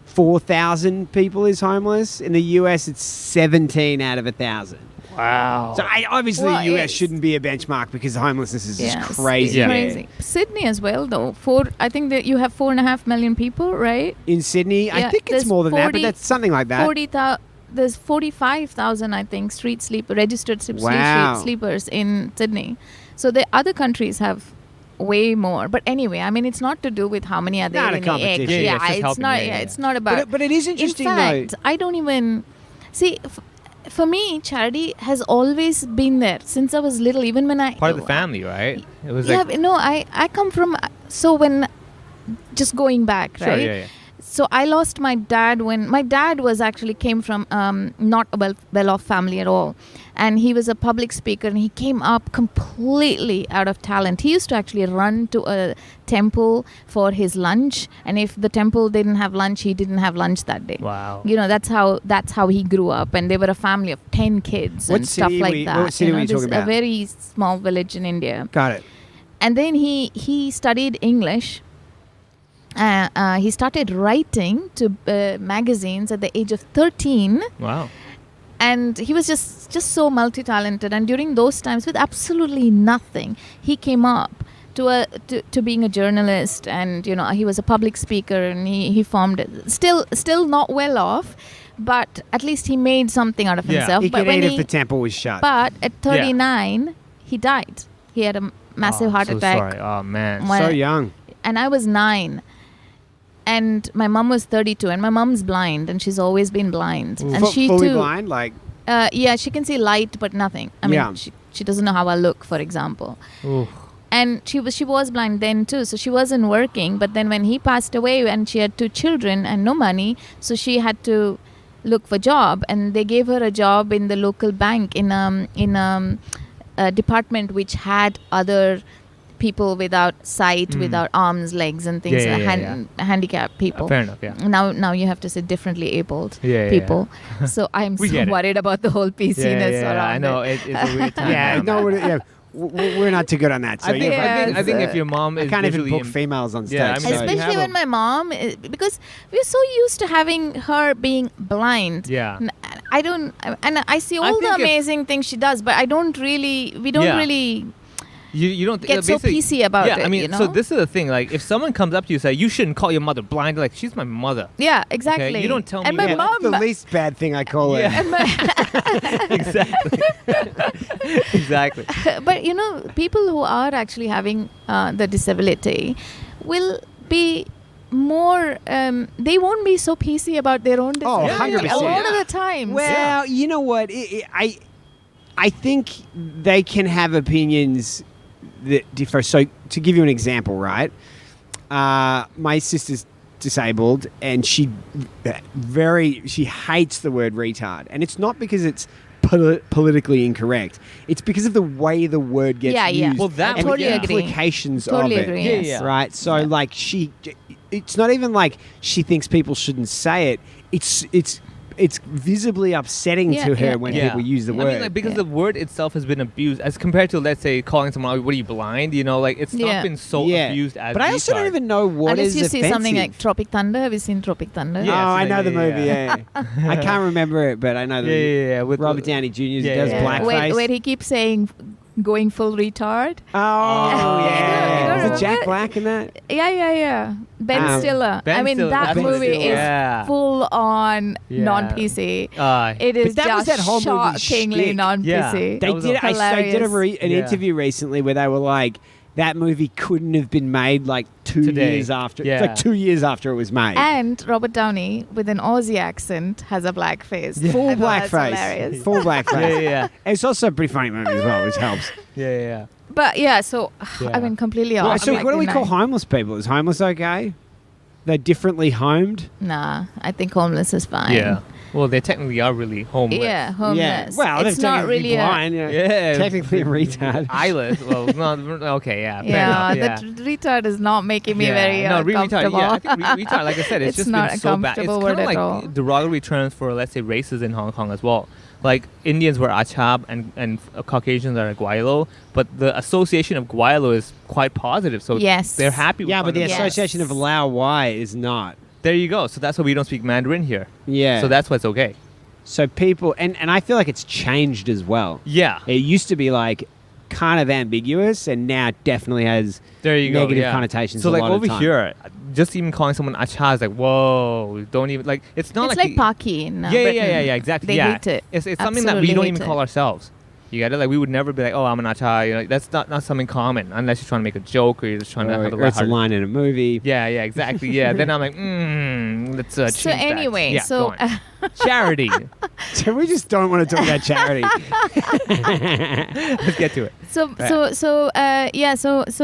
4,000 people is homeless. In the US, it's 17 out of 1,000. Wow. So obviously the US shouldn't be a benchmark because homelessness is just crazy. It's crazy. Sydney as well, though. I think that you have 4.5 million people, right? In Sydney, I think it's more than that, but that's something like that. There's 45,000, I think, registered street sleepers in Sydney. So the other countries have way more. But anyway, I mean, it's not to do with how many are there in the egg. It's not about. But it is interesting, in fact, I don't even see. For me, charity has always been there since I was little. Even when part of the family, right? It was I come from. So when just going back, sure, right? Yeah. So I lost my dad when my dad came from not a well-off family at all, and he was a public speaker, and he came up completely out of talent. He used to actually run to a temple for his lunch, and if the temple didn't have lunch, he didn't have lunch that day. Wow. That's how he grew up, and they were a family of 10 kids and stuff like that. What city were you talking about? A very small village in India. Got it. And then he studied English. He started writing to magazines at the age of 13. Wow. And he was just so multi-talented. And during those times, with absolutely nothing, he came up to being a journalist. And, he was a public speaker, and he formed it. Still not well off, but at least he made something out of himself. He could eat if the temple was shut. But at 39, he died. He had a massive heart attack. Sorry. Oh, man. So young. And I was 9. And my mom was 32, and my mom's blind, and she's always been blind. And she fully too, blind, like. She can see light but nothing. I mean, she doesn't know how I look, for example. Oof. And she was blind then too, so she wasn't working. But then when he passed away, and she had 2 children and no money, so she had to look for a job, and they gave her a job in the local bank in a department which had other people without sight, without arms, legs, and things, handicapped people. Fair enough, yeah. Now you have to say differently abled people. So I'm so worried about the whole PCness around I know it. it's a weird time. We're not too good on that. So I think if your mom is I can't even book visually females on stage. Yeah, I mean, especially when my mom, because we're so used to having her being blind. Yeah. I don't, and I see all the amazing things she does, but we don't really. You don't get so PC about it. Yeah, I mean, so this is the thing. Like, if someone comes up to you and say, "You shouldn't call your mother blind," like, she's my mother. Yeah, exactly. Okay? You don't tell and me. And my mom. That's the least bad thing I call it. Exactly. Exactly. But people who are actually having the disability will be more. They won't be so PC about their own disability. 100%. A lot of the time. Well, you know what? I think they can have opinions that differ. So to give you an example, right? My sister's disabled, and she hates the word retard, and it's not because it's politically incorrect. It's because of the way the word gets used. Well, that and totally the agree. implications Totally of it. agree, yes. Right. So like it's not even like she thinks people shouldn't say it. It's visibly upsetting to her when people use the word. I mean, like, because the word itself has been abused as compared to, let's say, calling someone, "What are you, blind?" Like, it's not been so abused as. But I also don't even know what Unless is you offensive. see something like Tropic Thunder. Have you seen Tropic Thunder? Oh, I know the movie. Yeah. I can't remember it, but I know the yeah. With Robert Downey Jr. does blackface. Where he keeps saying, "Going full retard." Oh, yeah. You don't Is it Jack remember? Black in that? Yeah. Ben Stiller. Ben I mean, Stiller. that Ben movie Stiller. is full on non-PC. It is But that was just that whole movie shockingly shtick. non-PC. Yeah. They did. I did an interview recently where they were like, that movie couldn't have been made like 2 Today. years after. Yeah. Like 2 years after it was made. And Robert Downey, with an Aussie accent, has a black face. Full I thought that's blackface. hilarious. Full blackface. Yeah. It's also a pretty funny movie as well, which helps. Yeah. But yeah, so Yeah. I mean, completely off. So like what do we the call night. homeless people? Is homeless okay? They're differently homed? Nah, I think homeless is fine. Yeah. Well, they technically are really homeless. Yeah, homeless. Yeah. Well, it's they're not technically really blind. Yeah. Technically a retard. Eyeless. Well, no. Okay. Yeah. Fair Yeah, enough, the retard is not making me very retard. comfortable. Yeah, I think retard. Like I said, it's It's just not been a so bad. It's comfortable kind word of at all. like derogatory terms for, let's say, races in Hong Kong as well. Like Indians were achab and Caucasians are guaylo, but the association of guaylo is quite positive. So Yes. they're happy. Yeah, but the Yes. association of Lao Y is not. There you go. So that's why we don't speak Mandarin here. Yeah. So that's why it's okay. So people, and I feel like it's changed as well. Yeah. It used to be like kind of ambiguous, and now it definitely has There you go. negative yeah. connotations. So a like lot of over the time. here, just even calling someone acha is like, whoa, don't even like. It's not It's like like Paki in yeah, Britain. yeah, exactly. They yeah. hate it. It's something that we Absolutely don't hate even it. call ourselves. You get it? Like we would never be like, oh, I'm an acha. You know, that's not something common unless you're trying to make a joke or you're just trying to have a Or it's a lighthearted- line in a movie. Yeah, exactly. Yeah. Then I'm like, let's change So that. anyway, Yeah, so go on. Charity. So we just don't want to talk about charity. Let's get to it. So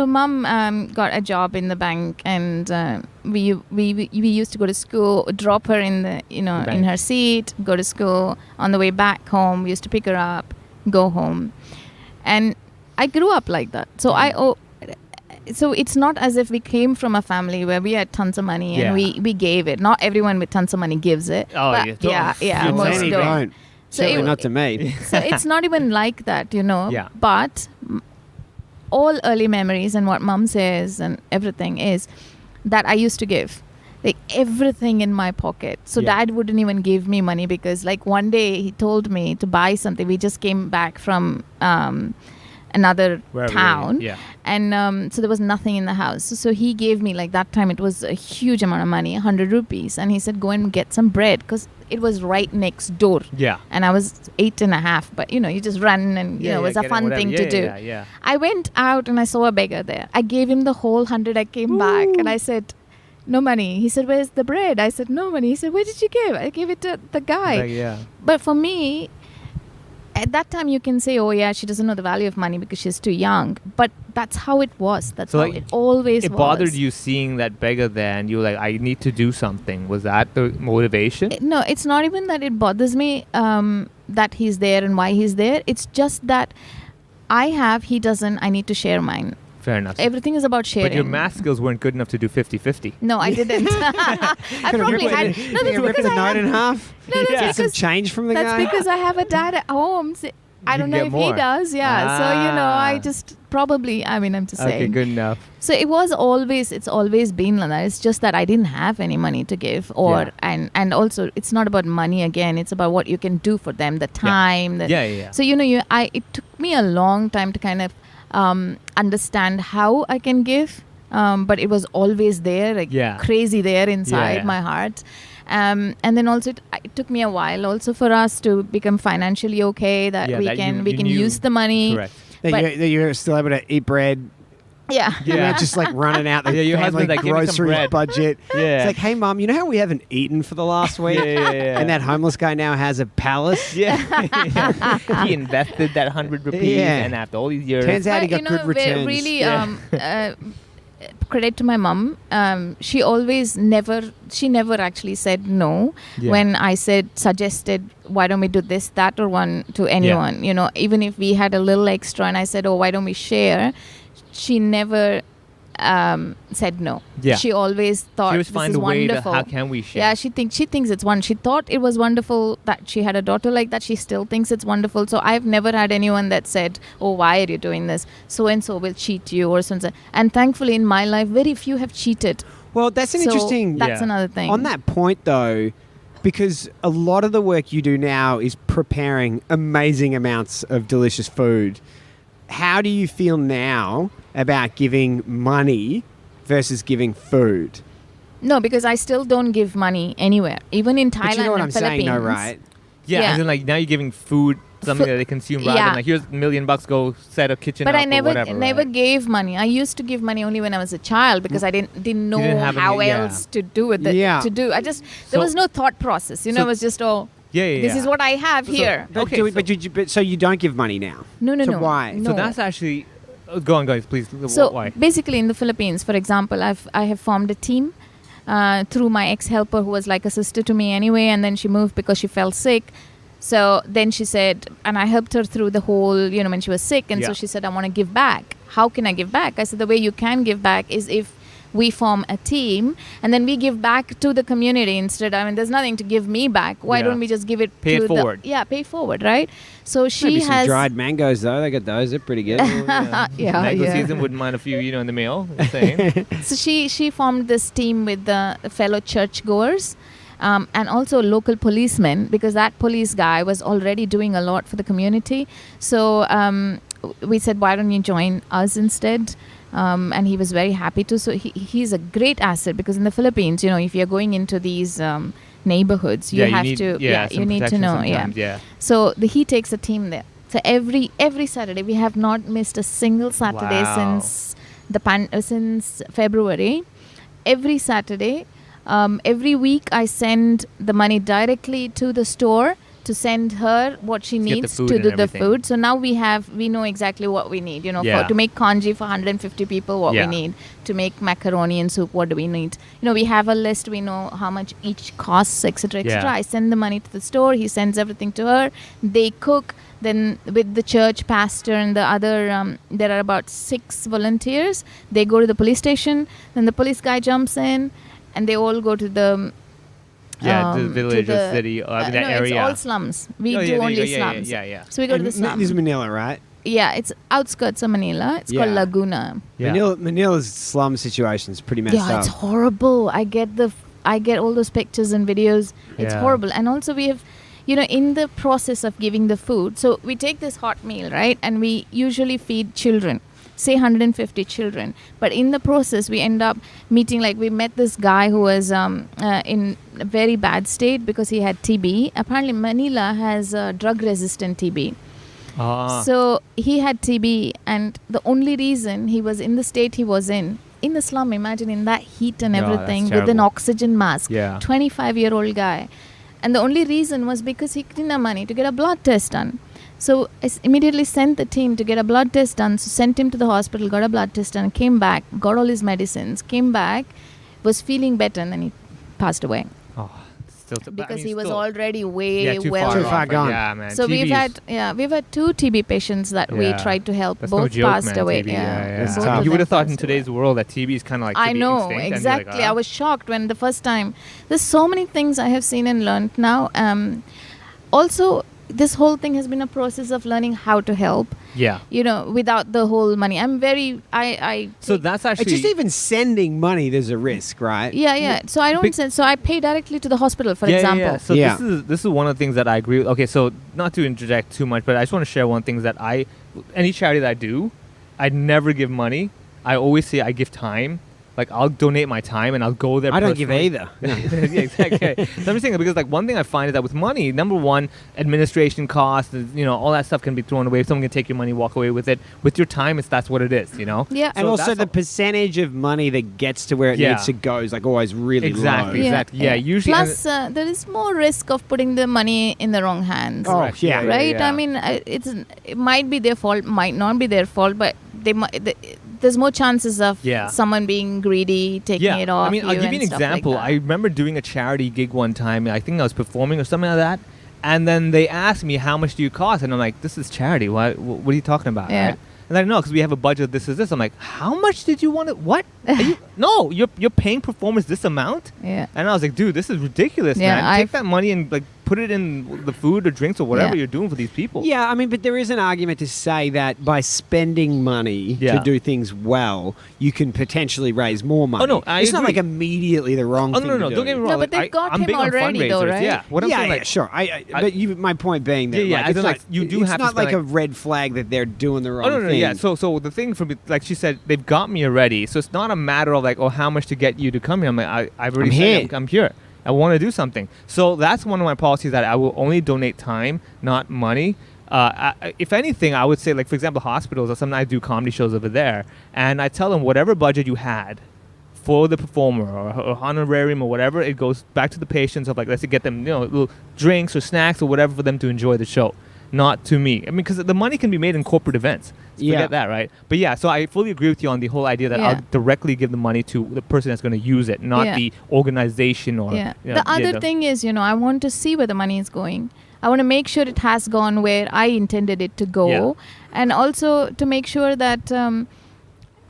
mom got a job in the bank, and we used to go to school, drop her in the in Bank. her seat, go to school. On the way back home, we used to pick her up, go home, and I grew up like that. So so it's not as if we came from a family where we had tons of money and Yeah. we gave it. Not everyone with tons of money gives it. Oh, but yeah. yeah, You'd most Many don't. don't. So Certainly it- not to me. So it's not even like that, Yeah. But all early memories and what mom says and everything is that I used to give. Like everything in my pocket. So Yeah. dad wouldn't even give me money because like one day he told me to buy something. We just came back from another Wherever town. Yeah. And so there was nothing in the house. So he gave me, like that time it was a huge amount of money, 100 rupees. And he said, go and get some bread because it was right next door. Yeah. And I was 8.5, but you just run and it was a get it, fun whatever. thing Yeah, to do. Yeah. I went out and I saw a beggar there. I gave him the whole 100. I came back and I said, no money. He said, where's the bread? I said, no money. He said, where did you give? I gave it to the guy. Like, yeah. But for me, at that time you can say, oh yeah, she doesn't know the value of money because she's too young. But that's how it was. That's So, how like, it always It was. bothered you seeing that beggar there, and you were like, I need to do something. Was that the motivation? No, it's not even that it bothers me that he's there and why he's there. It's just that I have, he doesn't, I need to share mine. Fair enough. Everything is about sharing. But your math skills weren't good enough to do 50-50. No, I didn't. I probably had. No, that's You rip because the I note have, in half. No, that's Get some because change from the that's guy. because I have a dad at home. So I You don't can know get if more. he does. Yeah. So I Ah. just probably. I mean, I'm just Okay, saying. good enough. So it was always. It's always been like that. It's just that I didn't have any money to give, or Yeah. and also it's not about money again. It's about what you can do for them, the time. The, Yeah. So it took me a long time to kind of understand how I can give, but it was always there, like Yeah. crazy there inside Yeah. my heart. And then also it took me a while also for us to become financially okay, that Yeah, we that can you we can knew- use the money. Correct. that, but- that you're still able to eat bread. Yeah. You're Yeah. not just like running out the Yeah, your family husband's like, "Give me some grocery bread." budget. Yeah. It's like, hey, mom, you know how we haven't eaten for the last week? Yeah. And that homeless guy now has a palace? Yeah. He invested that 100 rupees, Yeah. and after all these years, Turns out he But, got good returns. really Yeah. credit to my mom. She never actually said no Yeah. when I suggested, why don't we do this, that, or one to anyone. Even if we had a little extra and I said, oh, why don't we share, she never said no. Yeah. She always thought she was this find is a way to wonderful. how can we share? Yeah, she thinks it's one. She thought it was wonderful that she had a daughter like that. She still thinks it's wonderful. So I've never had anyone that said, "Oh, why are you doing this? So and so will cheat you," or something. And thankfully, in my life, very few have cheated. Well, that's an So interesting... That's Yeah. another thing. On that point, though, because a lot of the work you do now is preparing amazing amounts of delicious food, how do you feel now about giving money versus giving food? No, because I still don't give money anywhere, even in Thailand But you know what and I'm Philippines. saying, though, right? Yeah, Yeah. and then like now you're giving food something that they consume rather Yeah. than like here's $1 million, go set a kitchen But up I never or whatever. never right? gave money. I used to give money only when I was a child because I didn't know didn't have how any- yeah. else to do it. Yeah. To do. There So- was no thought process. You know, so- it was just Yeah. this is what I have here. But, Okay, so you don't give money now? No. So why? No. So that's actually. Go on, guys, please. So Why? basically, in the Philippines, for example, I have formed a team through my ex-helper who was like a sister to me anyway, and then she moved because she fell sick. So then she said, and I helped her through the whole, when she was sick, and so Yeah. she said, I want to give back. How can I give back? I said, the way you can give back is if we form a team and then we give back to the community instead. I mean, there's nothing to give me back. Why Yeah. don't we just give it Pay to it forward. pay forward, right? So she Maybe some has dried mangoes though. They got those. They're pretty good. Mango season wouldn't mind a few, in the mail. Just saying. So she formed this team with the fellow churchgoers and also local policemen, because that police guy was already doing a lot for the community. So we said, why don't you join us instead? And he was very happy to. So he's a great asset, because in the Philippines, if you're going into these neighborhoods, you have need, to. some you need to protection know. sometimes, yeah. So he takes a team there. So every Saturday, we have not missed a single Saturday Wow. since February. Every Saturday, every week, I send the money directly to the store to send her what she To get the needs food to and do the everything. food. So now we know exactly what we need. Yeah. To make congee for 150 people, what Yeah. we need. To make macaroni and soup, what do we need? We have a list. We know how much each costs, etc., etc. Yeah. I send the money to the store. He sends everything to her. They cook. Then with the church pastor and the other, there are about 6 volunteers. They go to the police station. Then the police guy jumps in, and they all go to the To the village to or city, that no, area. it's all slums. We Oh, do yeah, there you only go. Yeah, slums. yeah. So we go to the And slums. this is Manila, right? Yeah, it's outskirts of Manila. It's called Yeah. Laguna. Yeah. Manila's slum situation is pretty messed Yeah, up. it's horrible. I get all those pictures and videos. It's Yeah. horrible. And also we have, in the process of giving the food, so we take this hot meal, right? And we usually feed children, say 150 children. But in the process, we end up meeting, like we met this guy who was in a very bad state because he had TB. Apparently Manila has drug-resistant TB. Ah. So he had TB, and the only reason he was in the state he was in the slum, imagine, in that heat and Yeah, that's everything, with an terrible. oxygen mask, Yeah. 25-year-old guy. And the only reason was because he didn't have money to get a blood test done. So I immediately sent the team to get a blood test done. So sent him to the hospital, got a blood test done, came back, got all his medicines, came back, was feeling better, and then he passed away. Oh, still Because he was already way too well Too far, off. far off. gone. Yeah, man. So TB we've had 2 TB patients that we Yeah. tried to help. That's Both no joke, passed man, away. TB. That's Both tough. of You would have them thought in passed today's away. world that TB is kind of like I to be know, extinct, and you're like, exactly. ah. I was shocked when the first time. There's so many things I have seen and learned now. Also, this whole thing has been a process of learning how to help. Yeah. Without the whole money. I'm very. I So that's It's actually just even sending money, there's a risk, right? yeah. So I don't Big- send. So I pay directly to the hospital, for example. Yeah. So Yeah. this is one of the things that I agree with. Okay, so not to interject too much, but I just want to share one thing that any charity that I do, I never give money. I always say I give time. Like I'll donate my time and I'll go there. I don't give personally. either. Yeah, exactly. So I'm just saying, because like one thing I find is that with money, number one, administration costs, all that stuff can be thrown away. If someone can take your money, walk away with it. With your time, that's what it is. Yeah. And So also that's the percentage of money that gets to where it Yeah. needs to go is like always really Exactly. low. Exactly. Yeah, usually- Plus, there is more risk of putting the money in the wrong hands. Oh, Correct. yeah. Right? yeah. I mean, it might be their fault, might not be their fault, but there's more chances of Yeah. someone being greedy, taking it off. I mean, I'll give you and an stuff like example. that. I remember doing a charity gig one time. I think I was performing or something like that. And then they asked me, how much do you cost? And I'm like, this is charity. What are you talking about? Yeah. Right? And they're like, no, because we have a budget. This is this. I'm like, how much did you want to? What? No, you're paying performers this amount. Yeah. And I was like, dude, this is ridiculous, Yeah, man. Take that money and like put it in the food or drinks or whatever Yeah. you're doing for these people. Yeah, I mean, but there is an argument to say that by spending money Yeah. to do things well, you can potentially raise more money. Oh, no, I it's not agree. like immediately the wrong Oh thing no, to do. don't get me wrong. No, but like, they've got I'm him big on already though, fundraisers, right? Yeah. What I'm yeah, saying, yeah, like, sure. But my point being that Yeah, like, as it's in, not, like, you do it's have to not like spend, a red flag that they're doing the wrong Oh no, thing. yeah. So the thing for me, like she said, they've got me already. So it's not a matter of like, oh, how much to get you to come here. I'm like, I've already I'm said here. I'm here. I want to do something. So that's one of my policies, that I will only donate time, not money. If anything, I would say, like, for example, hospitals, or sometimes I do comedy shows over there, and I tell them whatever budget you had for the performer or honorarium or whatever, it goes back to the patients of, like, let's say get them, little drinks or snacks or whatever for them to enjoy the show, not to me. I mean, because the money can be made in corporate events. So forget that, right? But yeah, so I fully agree with you on the whole idea that I'll directly give the money to the person that's going to use it, not the organization or. The other thing is, I want to see where the money is going. I want to make sure it has gone where I intended it to go, and also to make sure that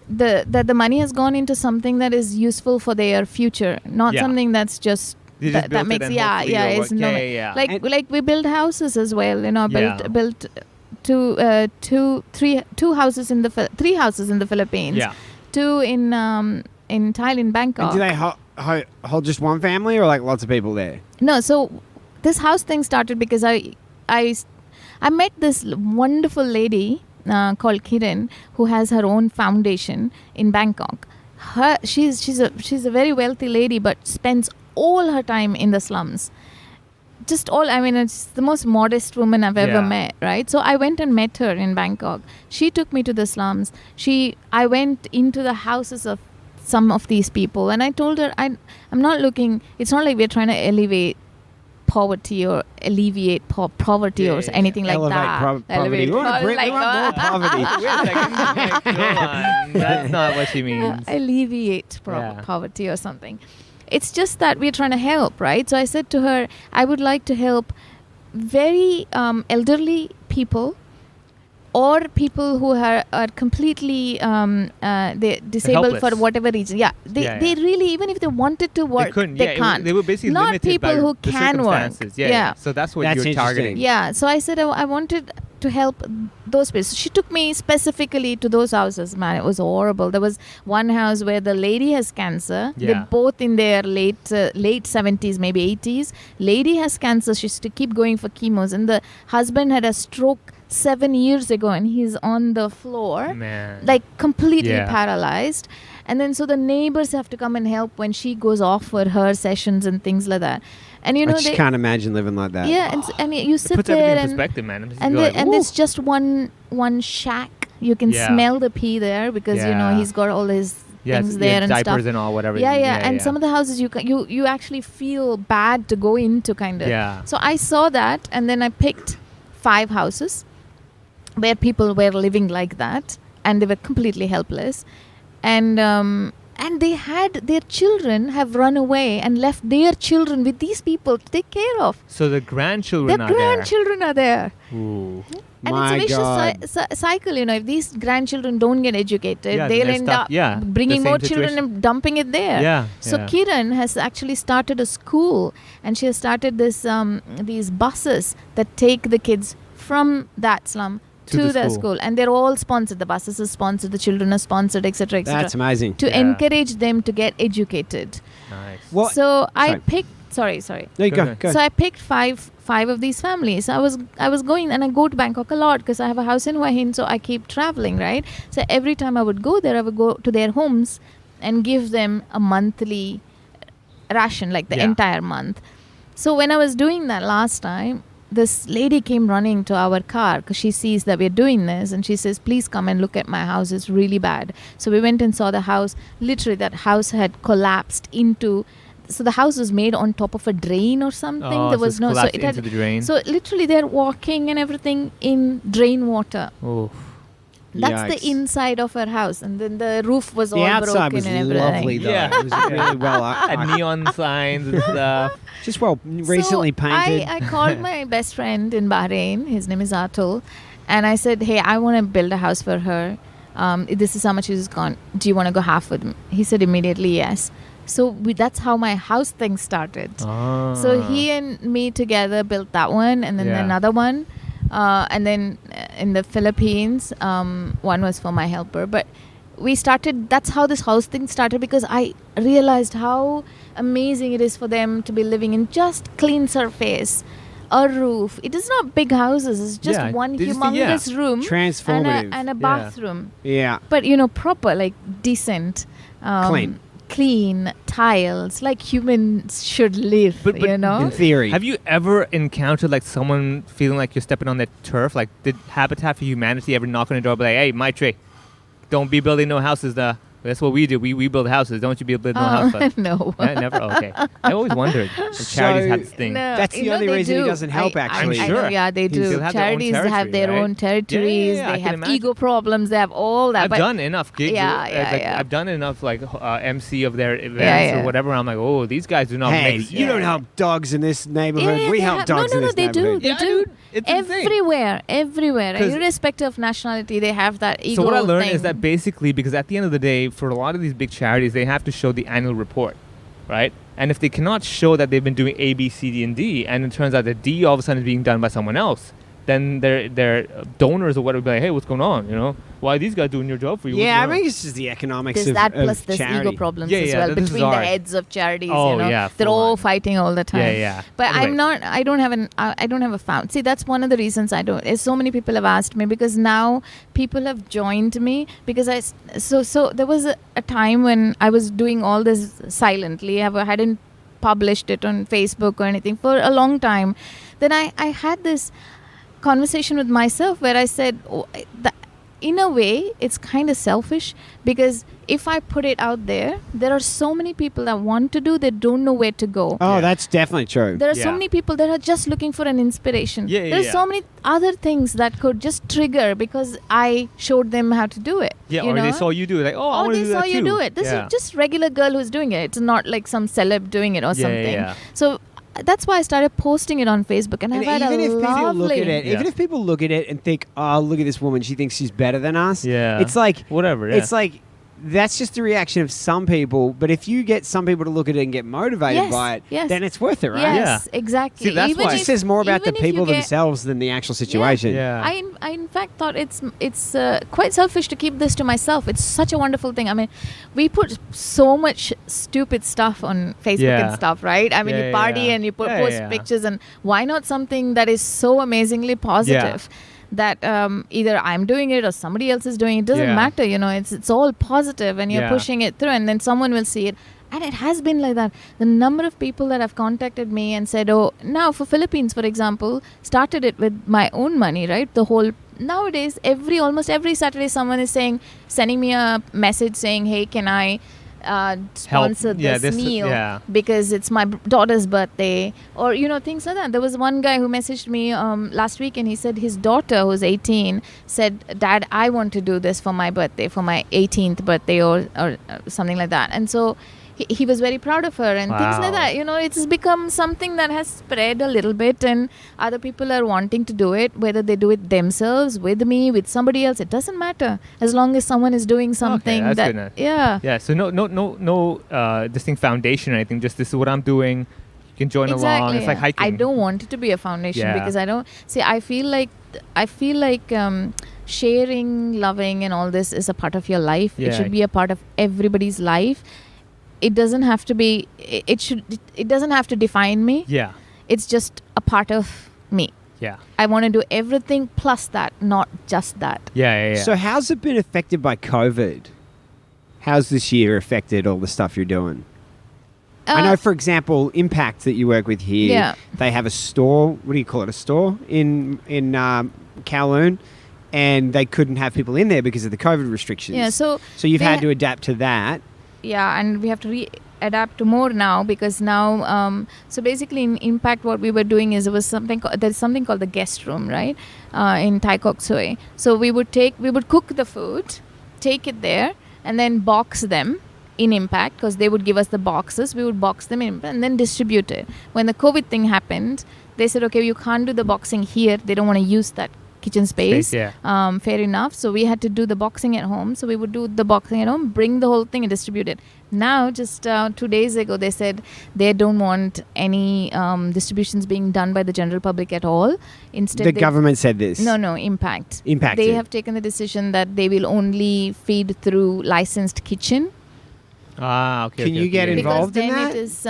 the money has gone into something that is useful for their future, not something that's just. That makes like we build houses as well. Built two houses in the 3 houses in the Philippines, 2 in Thailand, Bangkok. And do they hold just one family, or like lots of people there? No, so this house thing started because I met this wonderful lady called Kiran, who has her own foundation in Bangkok. She's a very wealthy lady, but spends all her time in the slums. It's the most modest woman I've ever met, right? So I went and met her in Bangkok. She took me to the slums. I went into the houses of some of these people, and I told her, I'm not looking, it's not like we're trying to elevate poverty or alleviate poverty or anything like that. Poverty. We want more poverty. Wait a second. Come on. That's not what she means. Alleviate poverty or something. It's just that we're trying to help, right? So I said to her, I would like to help very elderly people, or people who are completely they're disabled for whatever reason. They really, even if they wanted to work, they can't. They were basically not limited people by who the can work. So that's what you're targeting. Yeah. So I said I wanted to help those people. She took me specifically to those houses. Man, it was horrible. There was one house where the lady has cancer. They're both in their late 70s, maybe 80s. Lady has cancer. She has to keep going for chemos, and the husband had a stroke 7 years ago, and he's on the floor, like completely paralyzed. And then so the neighbors have to come and help when she goes off for her sessions and things like that. And I just can't imagine living like that. Yeah, and you sit puts there everything in perspective, man. And it's just one shack. You can smell the pee there because he's got all his things there and diapers stuff. And all, whatever. And some of the houses you actually feel bad to go into, kind of. So I saw that, and then I picked 5 houses where people were living like that, and they were completely helpless, and they had their children have run away and left their children with these people to take care of. So the grandchildren are there. Ooh. And it's a vicious cycle, if these grandchildren don't get educated, they'll end up bringing more children and dumping it there. Kiran has actually started a school, and she has started these buses that take the kids from that slum to the school, and they're all sponsored. The buses are sponsored, the children are sponsored, etc., etc. That's amazing. To encourage them to get educated. Nice. Well, so I picked. Sorry. No, go. So I picked five of these families. I was going, and I go to Bangkok a lot because I have a house in Hua Hin, so I keep traveling, right? So every time I would go there, I would go to their homes and give them a monthly ration, like the entire month. So when I was doing that last time, this lady came running to our car because she sees that we're doing this, and she says, please come and look at my house. It's really bad. So we went and saw the house. Literally, that house had collapsed into... So the house was made on top of a drain or something. There was no... So it had... Into the drain. So literally, they're walking and everything in drain water. Oh. That's the inside of her house, and then the roof was all broken outside was and everything. lovely, though. It was really well. And neon signs and stuff. Just recently painted. I called my best friend in Bahrain. His name is Atul, and I said, "Hey, I want to build a house for her. This is how much it's gone. Do you want to go half with me?" He said immediately yes. So that's how my house thing started. So he and me together built that one, and then another one. And then in the Philippines, one was for my helper. But that's how this house thing started, because I realized how amazing it is for them to be living in just clean surface, a roof. It is not big houses. It's just one humongous room. Transformative. And a bathroom. Yeah. But, proper, like decent. Clean. clean tiles like humans should live, But In theory. Have you ever encountered like someone feeling like you're stepping on their turf? Like, did Habitat for Humanity ever knock on the door and be like, hey, Maitreyi, don't be building no houses there. That's what we do. We build houses. Don't you build no houses? No. Yeah, never. Oh, okay. I always wondered if charities had this thing. No, That's the only they reason he do. doesn't help, actually. I know, Sure. yeah, they do. They'll have their own Charities have territory, their right? own territories. Yeah, I they can have imagine. ego problems. They have all that. I've but done enough gigs. Yeah. I've done enough like MC of their events or whatever. I'm like, oh, these guys do not Hey, mix. you don't help dogs in this neighborhood. Yeah, we they help have- dogs in no, this they do. neighborhood. They Yeah, do. dude, it's insane. Everywhere. 'Cause- Irrespective of nationality, they have that ego So what I learned thing. is that basically, because at the end of the day, for a lot of these big charities, they have to show the annual report, right? And if they cannot show that they've been doing A, B, C, D, and D, and it turns out that D all of a sudden is being done by someone else, then their donors or whatever be like, hey, what's going on? You know, why are these guys doing your job for you? Yeah, I What's going mean, it's just the economics there's of, that of plus there's charity. ego problems Yeah, as yeah, well this is between the hard. heads of charities. Oh, yeah, they're full all on. fighting all the time. Yeah. But Anyway. I don't have a found. See, that's one of the reasons I don't. So many people have asked me because now people have joined me because so there was a time when I was doing all this silently. I hadn't published it on Facebook or anything for a long time. Then I had this conversation with myself where I said, in a way, it's kind of selfish because if I put it out there, there are so many people that want to do, they don't know where to go. Oh, Yeah. that's definitely true. There are so Yeah. many people that are just looking for an inspiration. Yeah, There's yeah. so many other things that could just trigger because I showed them how to do it. Yeah, you or know? they saw you do it, like, oh, I Or want to they do that saw you too. do it. This Yeah. is just regular girl who's doing it. It's not like some celeb doing it or Yeah, something. yeah. So that's why I started posting it on Facebook, and I've had even a if people lovely. look at it, Yeah. even if people look at it and think, "Oh, look at this woman, she thinks she's better than us," Yeah. it's like Whatever. Yeah. it's like that's just the reaction of some people. But if you get some people to look at it and get motivated Yes, by it, yes. then it's worth it, right? Yes, exactly. See, that's Even why- It if- just says more about the even if you people get- themselves than the actual situation. Yeah. I in fact thought it's quite selfish to keep this to myself. It's such a wonderful thing. I mean, we put so much stupid stuff on Facebook Yeah. and stuff, right? I mean, Yeah, you party yeah. and you Yeah, post yeah. pictures, and why not something that is so amazingly positive? That either I'm doing it or somebody else is doing it. It doesn't Yeah. matter, it's all positive and you're Yeah. pushing it through, and then someone will see it. And it has been like that. The number of people that have contacted me and said, oh, now for Philippines, for example, started it with my own money, right? The whole nowadays, almost every Saturday, someone is sending me a message saying, hey, can I sponsor Yeah, this this- meal yeah. because it's my daughter's birthday, or things like that. There was one guy who messaged me last week, and he said his daughter, who's 18, said, Dad, I want to do this for my birthday, for my 18th birthday, or something like that. And so he was very proud of her and things like Wow. that. It's become something that has spread a little bit, and other people are wanting to do it, whether they do it themselves, with me, with somebody else. It doesn't matter as long as someone is doing something that's that good. yeah. Yeah, so no distinct foundation or anything. Just this is what I'm doing. You can join along. It's like hiking. I don't want it to be a foundation Yeah. because I don't see. I feel like sharing, loving, and all this is a part of your life. It Yeah. should be a part of everybody's life. It doesn't have to be. It doesn't have to define me. Yeah, It's just a part of me. yeah, I want to do everything plus that, not just that. yeah. So how's it been affected by COVID? How's this year affected all the stuff you're doing? I know, for example, Impact that you work with here. Yeah. They have a store. What do you call it? A store in Kowloon, and they couldn't have people in there because of the COVID restrictions. Yeah. So you've they had to adapt to that. Yeah, and we have to adapt to more now because now, so basically in Impact, what we were doing is there's something called the guest room, right? In Thai Kok Soi. So we would cook the food, take it there, and then box them in Impact because they would give us the boxes. We would box them in and then distribute it. When the COVID thing happened, they said, okay, you can't do the boxing here. They don't want to use that kitchen space. Yeah. Fair enough. So we had to do the boxing at home. So we would do the boxing at home, bring the whole thing and distribute it. Now, just 2 days ago, they said they don't want any distributions being done by the general public at all. Instead, The government said this. No, Impact. Impact They did. have taken the decision that they will only feed through licensed kitchen. Okay. Can you get Because involved in then that? it is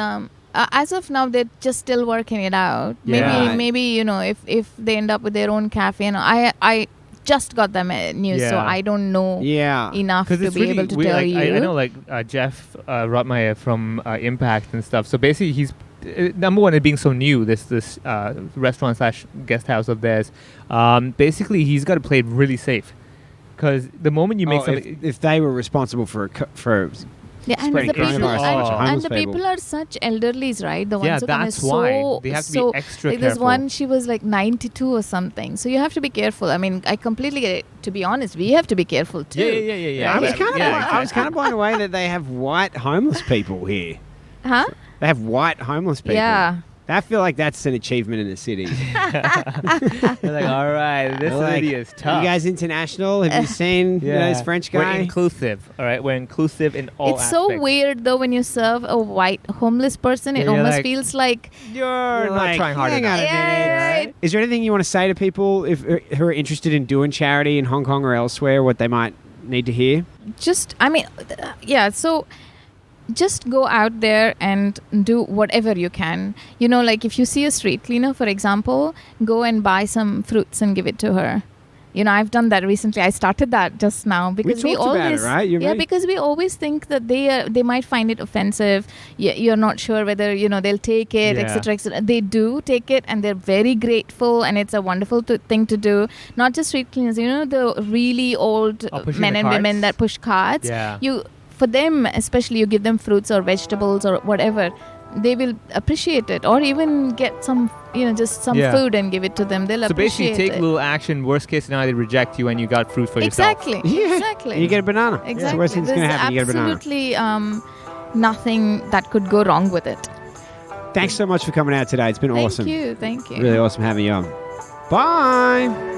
as of now they're just still working it out. Yeah. Maybe if they end up with their own cafe, I just got the news, so Yeah. I don't know Yeah. enough to Because be able to tell you. I know Jeff Rotmeyer from Impact and stuff. So basically, he's number one, it being so new. This restaurant / guest house of theirs. Basically, he's got to play it really safe. Because the moment you make something, if they were responsible for Yeah, and spreading the people, coronavirus to a bunch of and homeless the people. people are such elderlies, right? The ones Yeah, who come that's is why. so They have to be so extra like, there's careful. one, she was like 92 or something. So you have to be careful. I mean, I completely get it. To be honest, we have to be careful too. yeah. I was Right. kind of Yeah, I was kind of blown away that they have white homeless people here. Huh? They have white homeless people. Yeah. I feel like that's an achievement in the city. They're like, all right, this They're like, city is tough. You guys international? Have you seen this French We're guy? inclusive, all right? We're inclusive in all It's aspects. so weird though when you serve a white homeless person. Yeah, It you're almost like, feels like You're You're not like, trying hard hang on enough. a minute. Yeah. Is there anything you want to say to people who are interested in doing charity in Hong Kong or elsewhere, what they might need to hear? so just go out there and do whatever you can. You know, like if you see a street cleaner, for example, go and buy some fruits and give it to her. You know, I've done that recently. I started that just now because we talked about always, it, right? You and me? because we always think that they might find it offensive. You're not sure whether they'll take it, Yeah. etc., etc. They do take it, and they're very grateful, and it's a wonderful thing to do. Not just street cleaners. You know, the really old pushing men the and women carts? that push carts. Yeah. For them, especially, you give them fruits or vegetables or whatever, they will appreciate it. Or even get some, just some Yeah. food and give it to them. They'll So basically, appreciate take it. a little action. Worst case scenario, they reject you and you got fruit for yourself. Exactly. Yeah. Exactly. And you get a banana. Exactly. That's the worst thing that's going to There's happen. You get a banana. absolutely nothing that could go wrong with it. Thanks so much for coming out today. It's been awesome. Thank you. Really awesome having you on. Bye.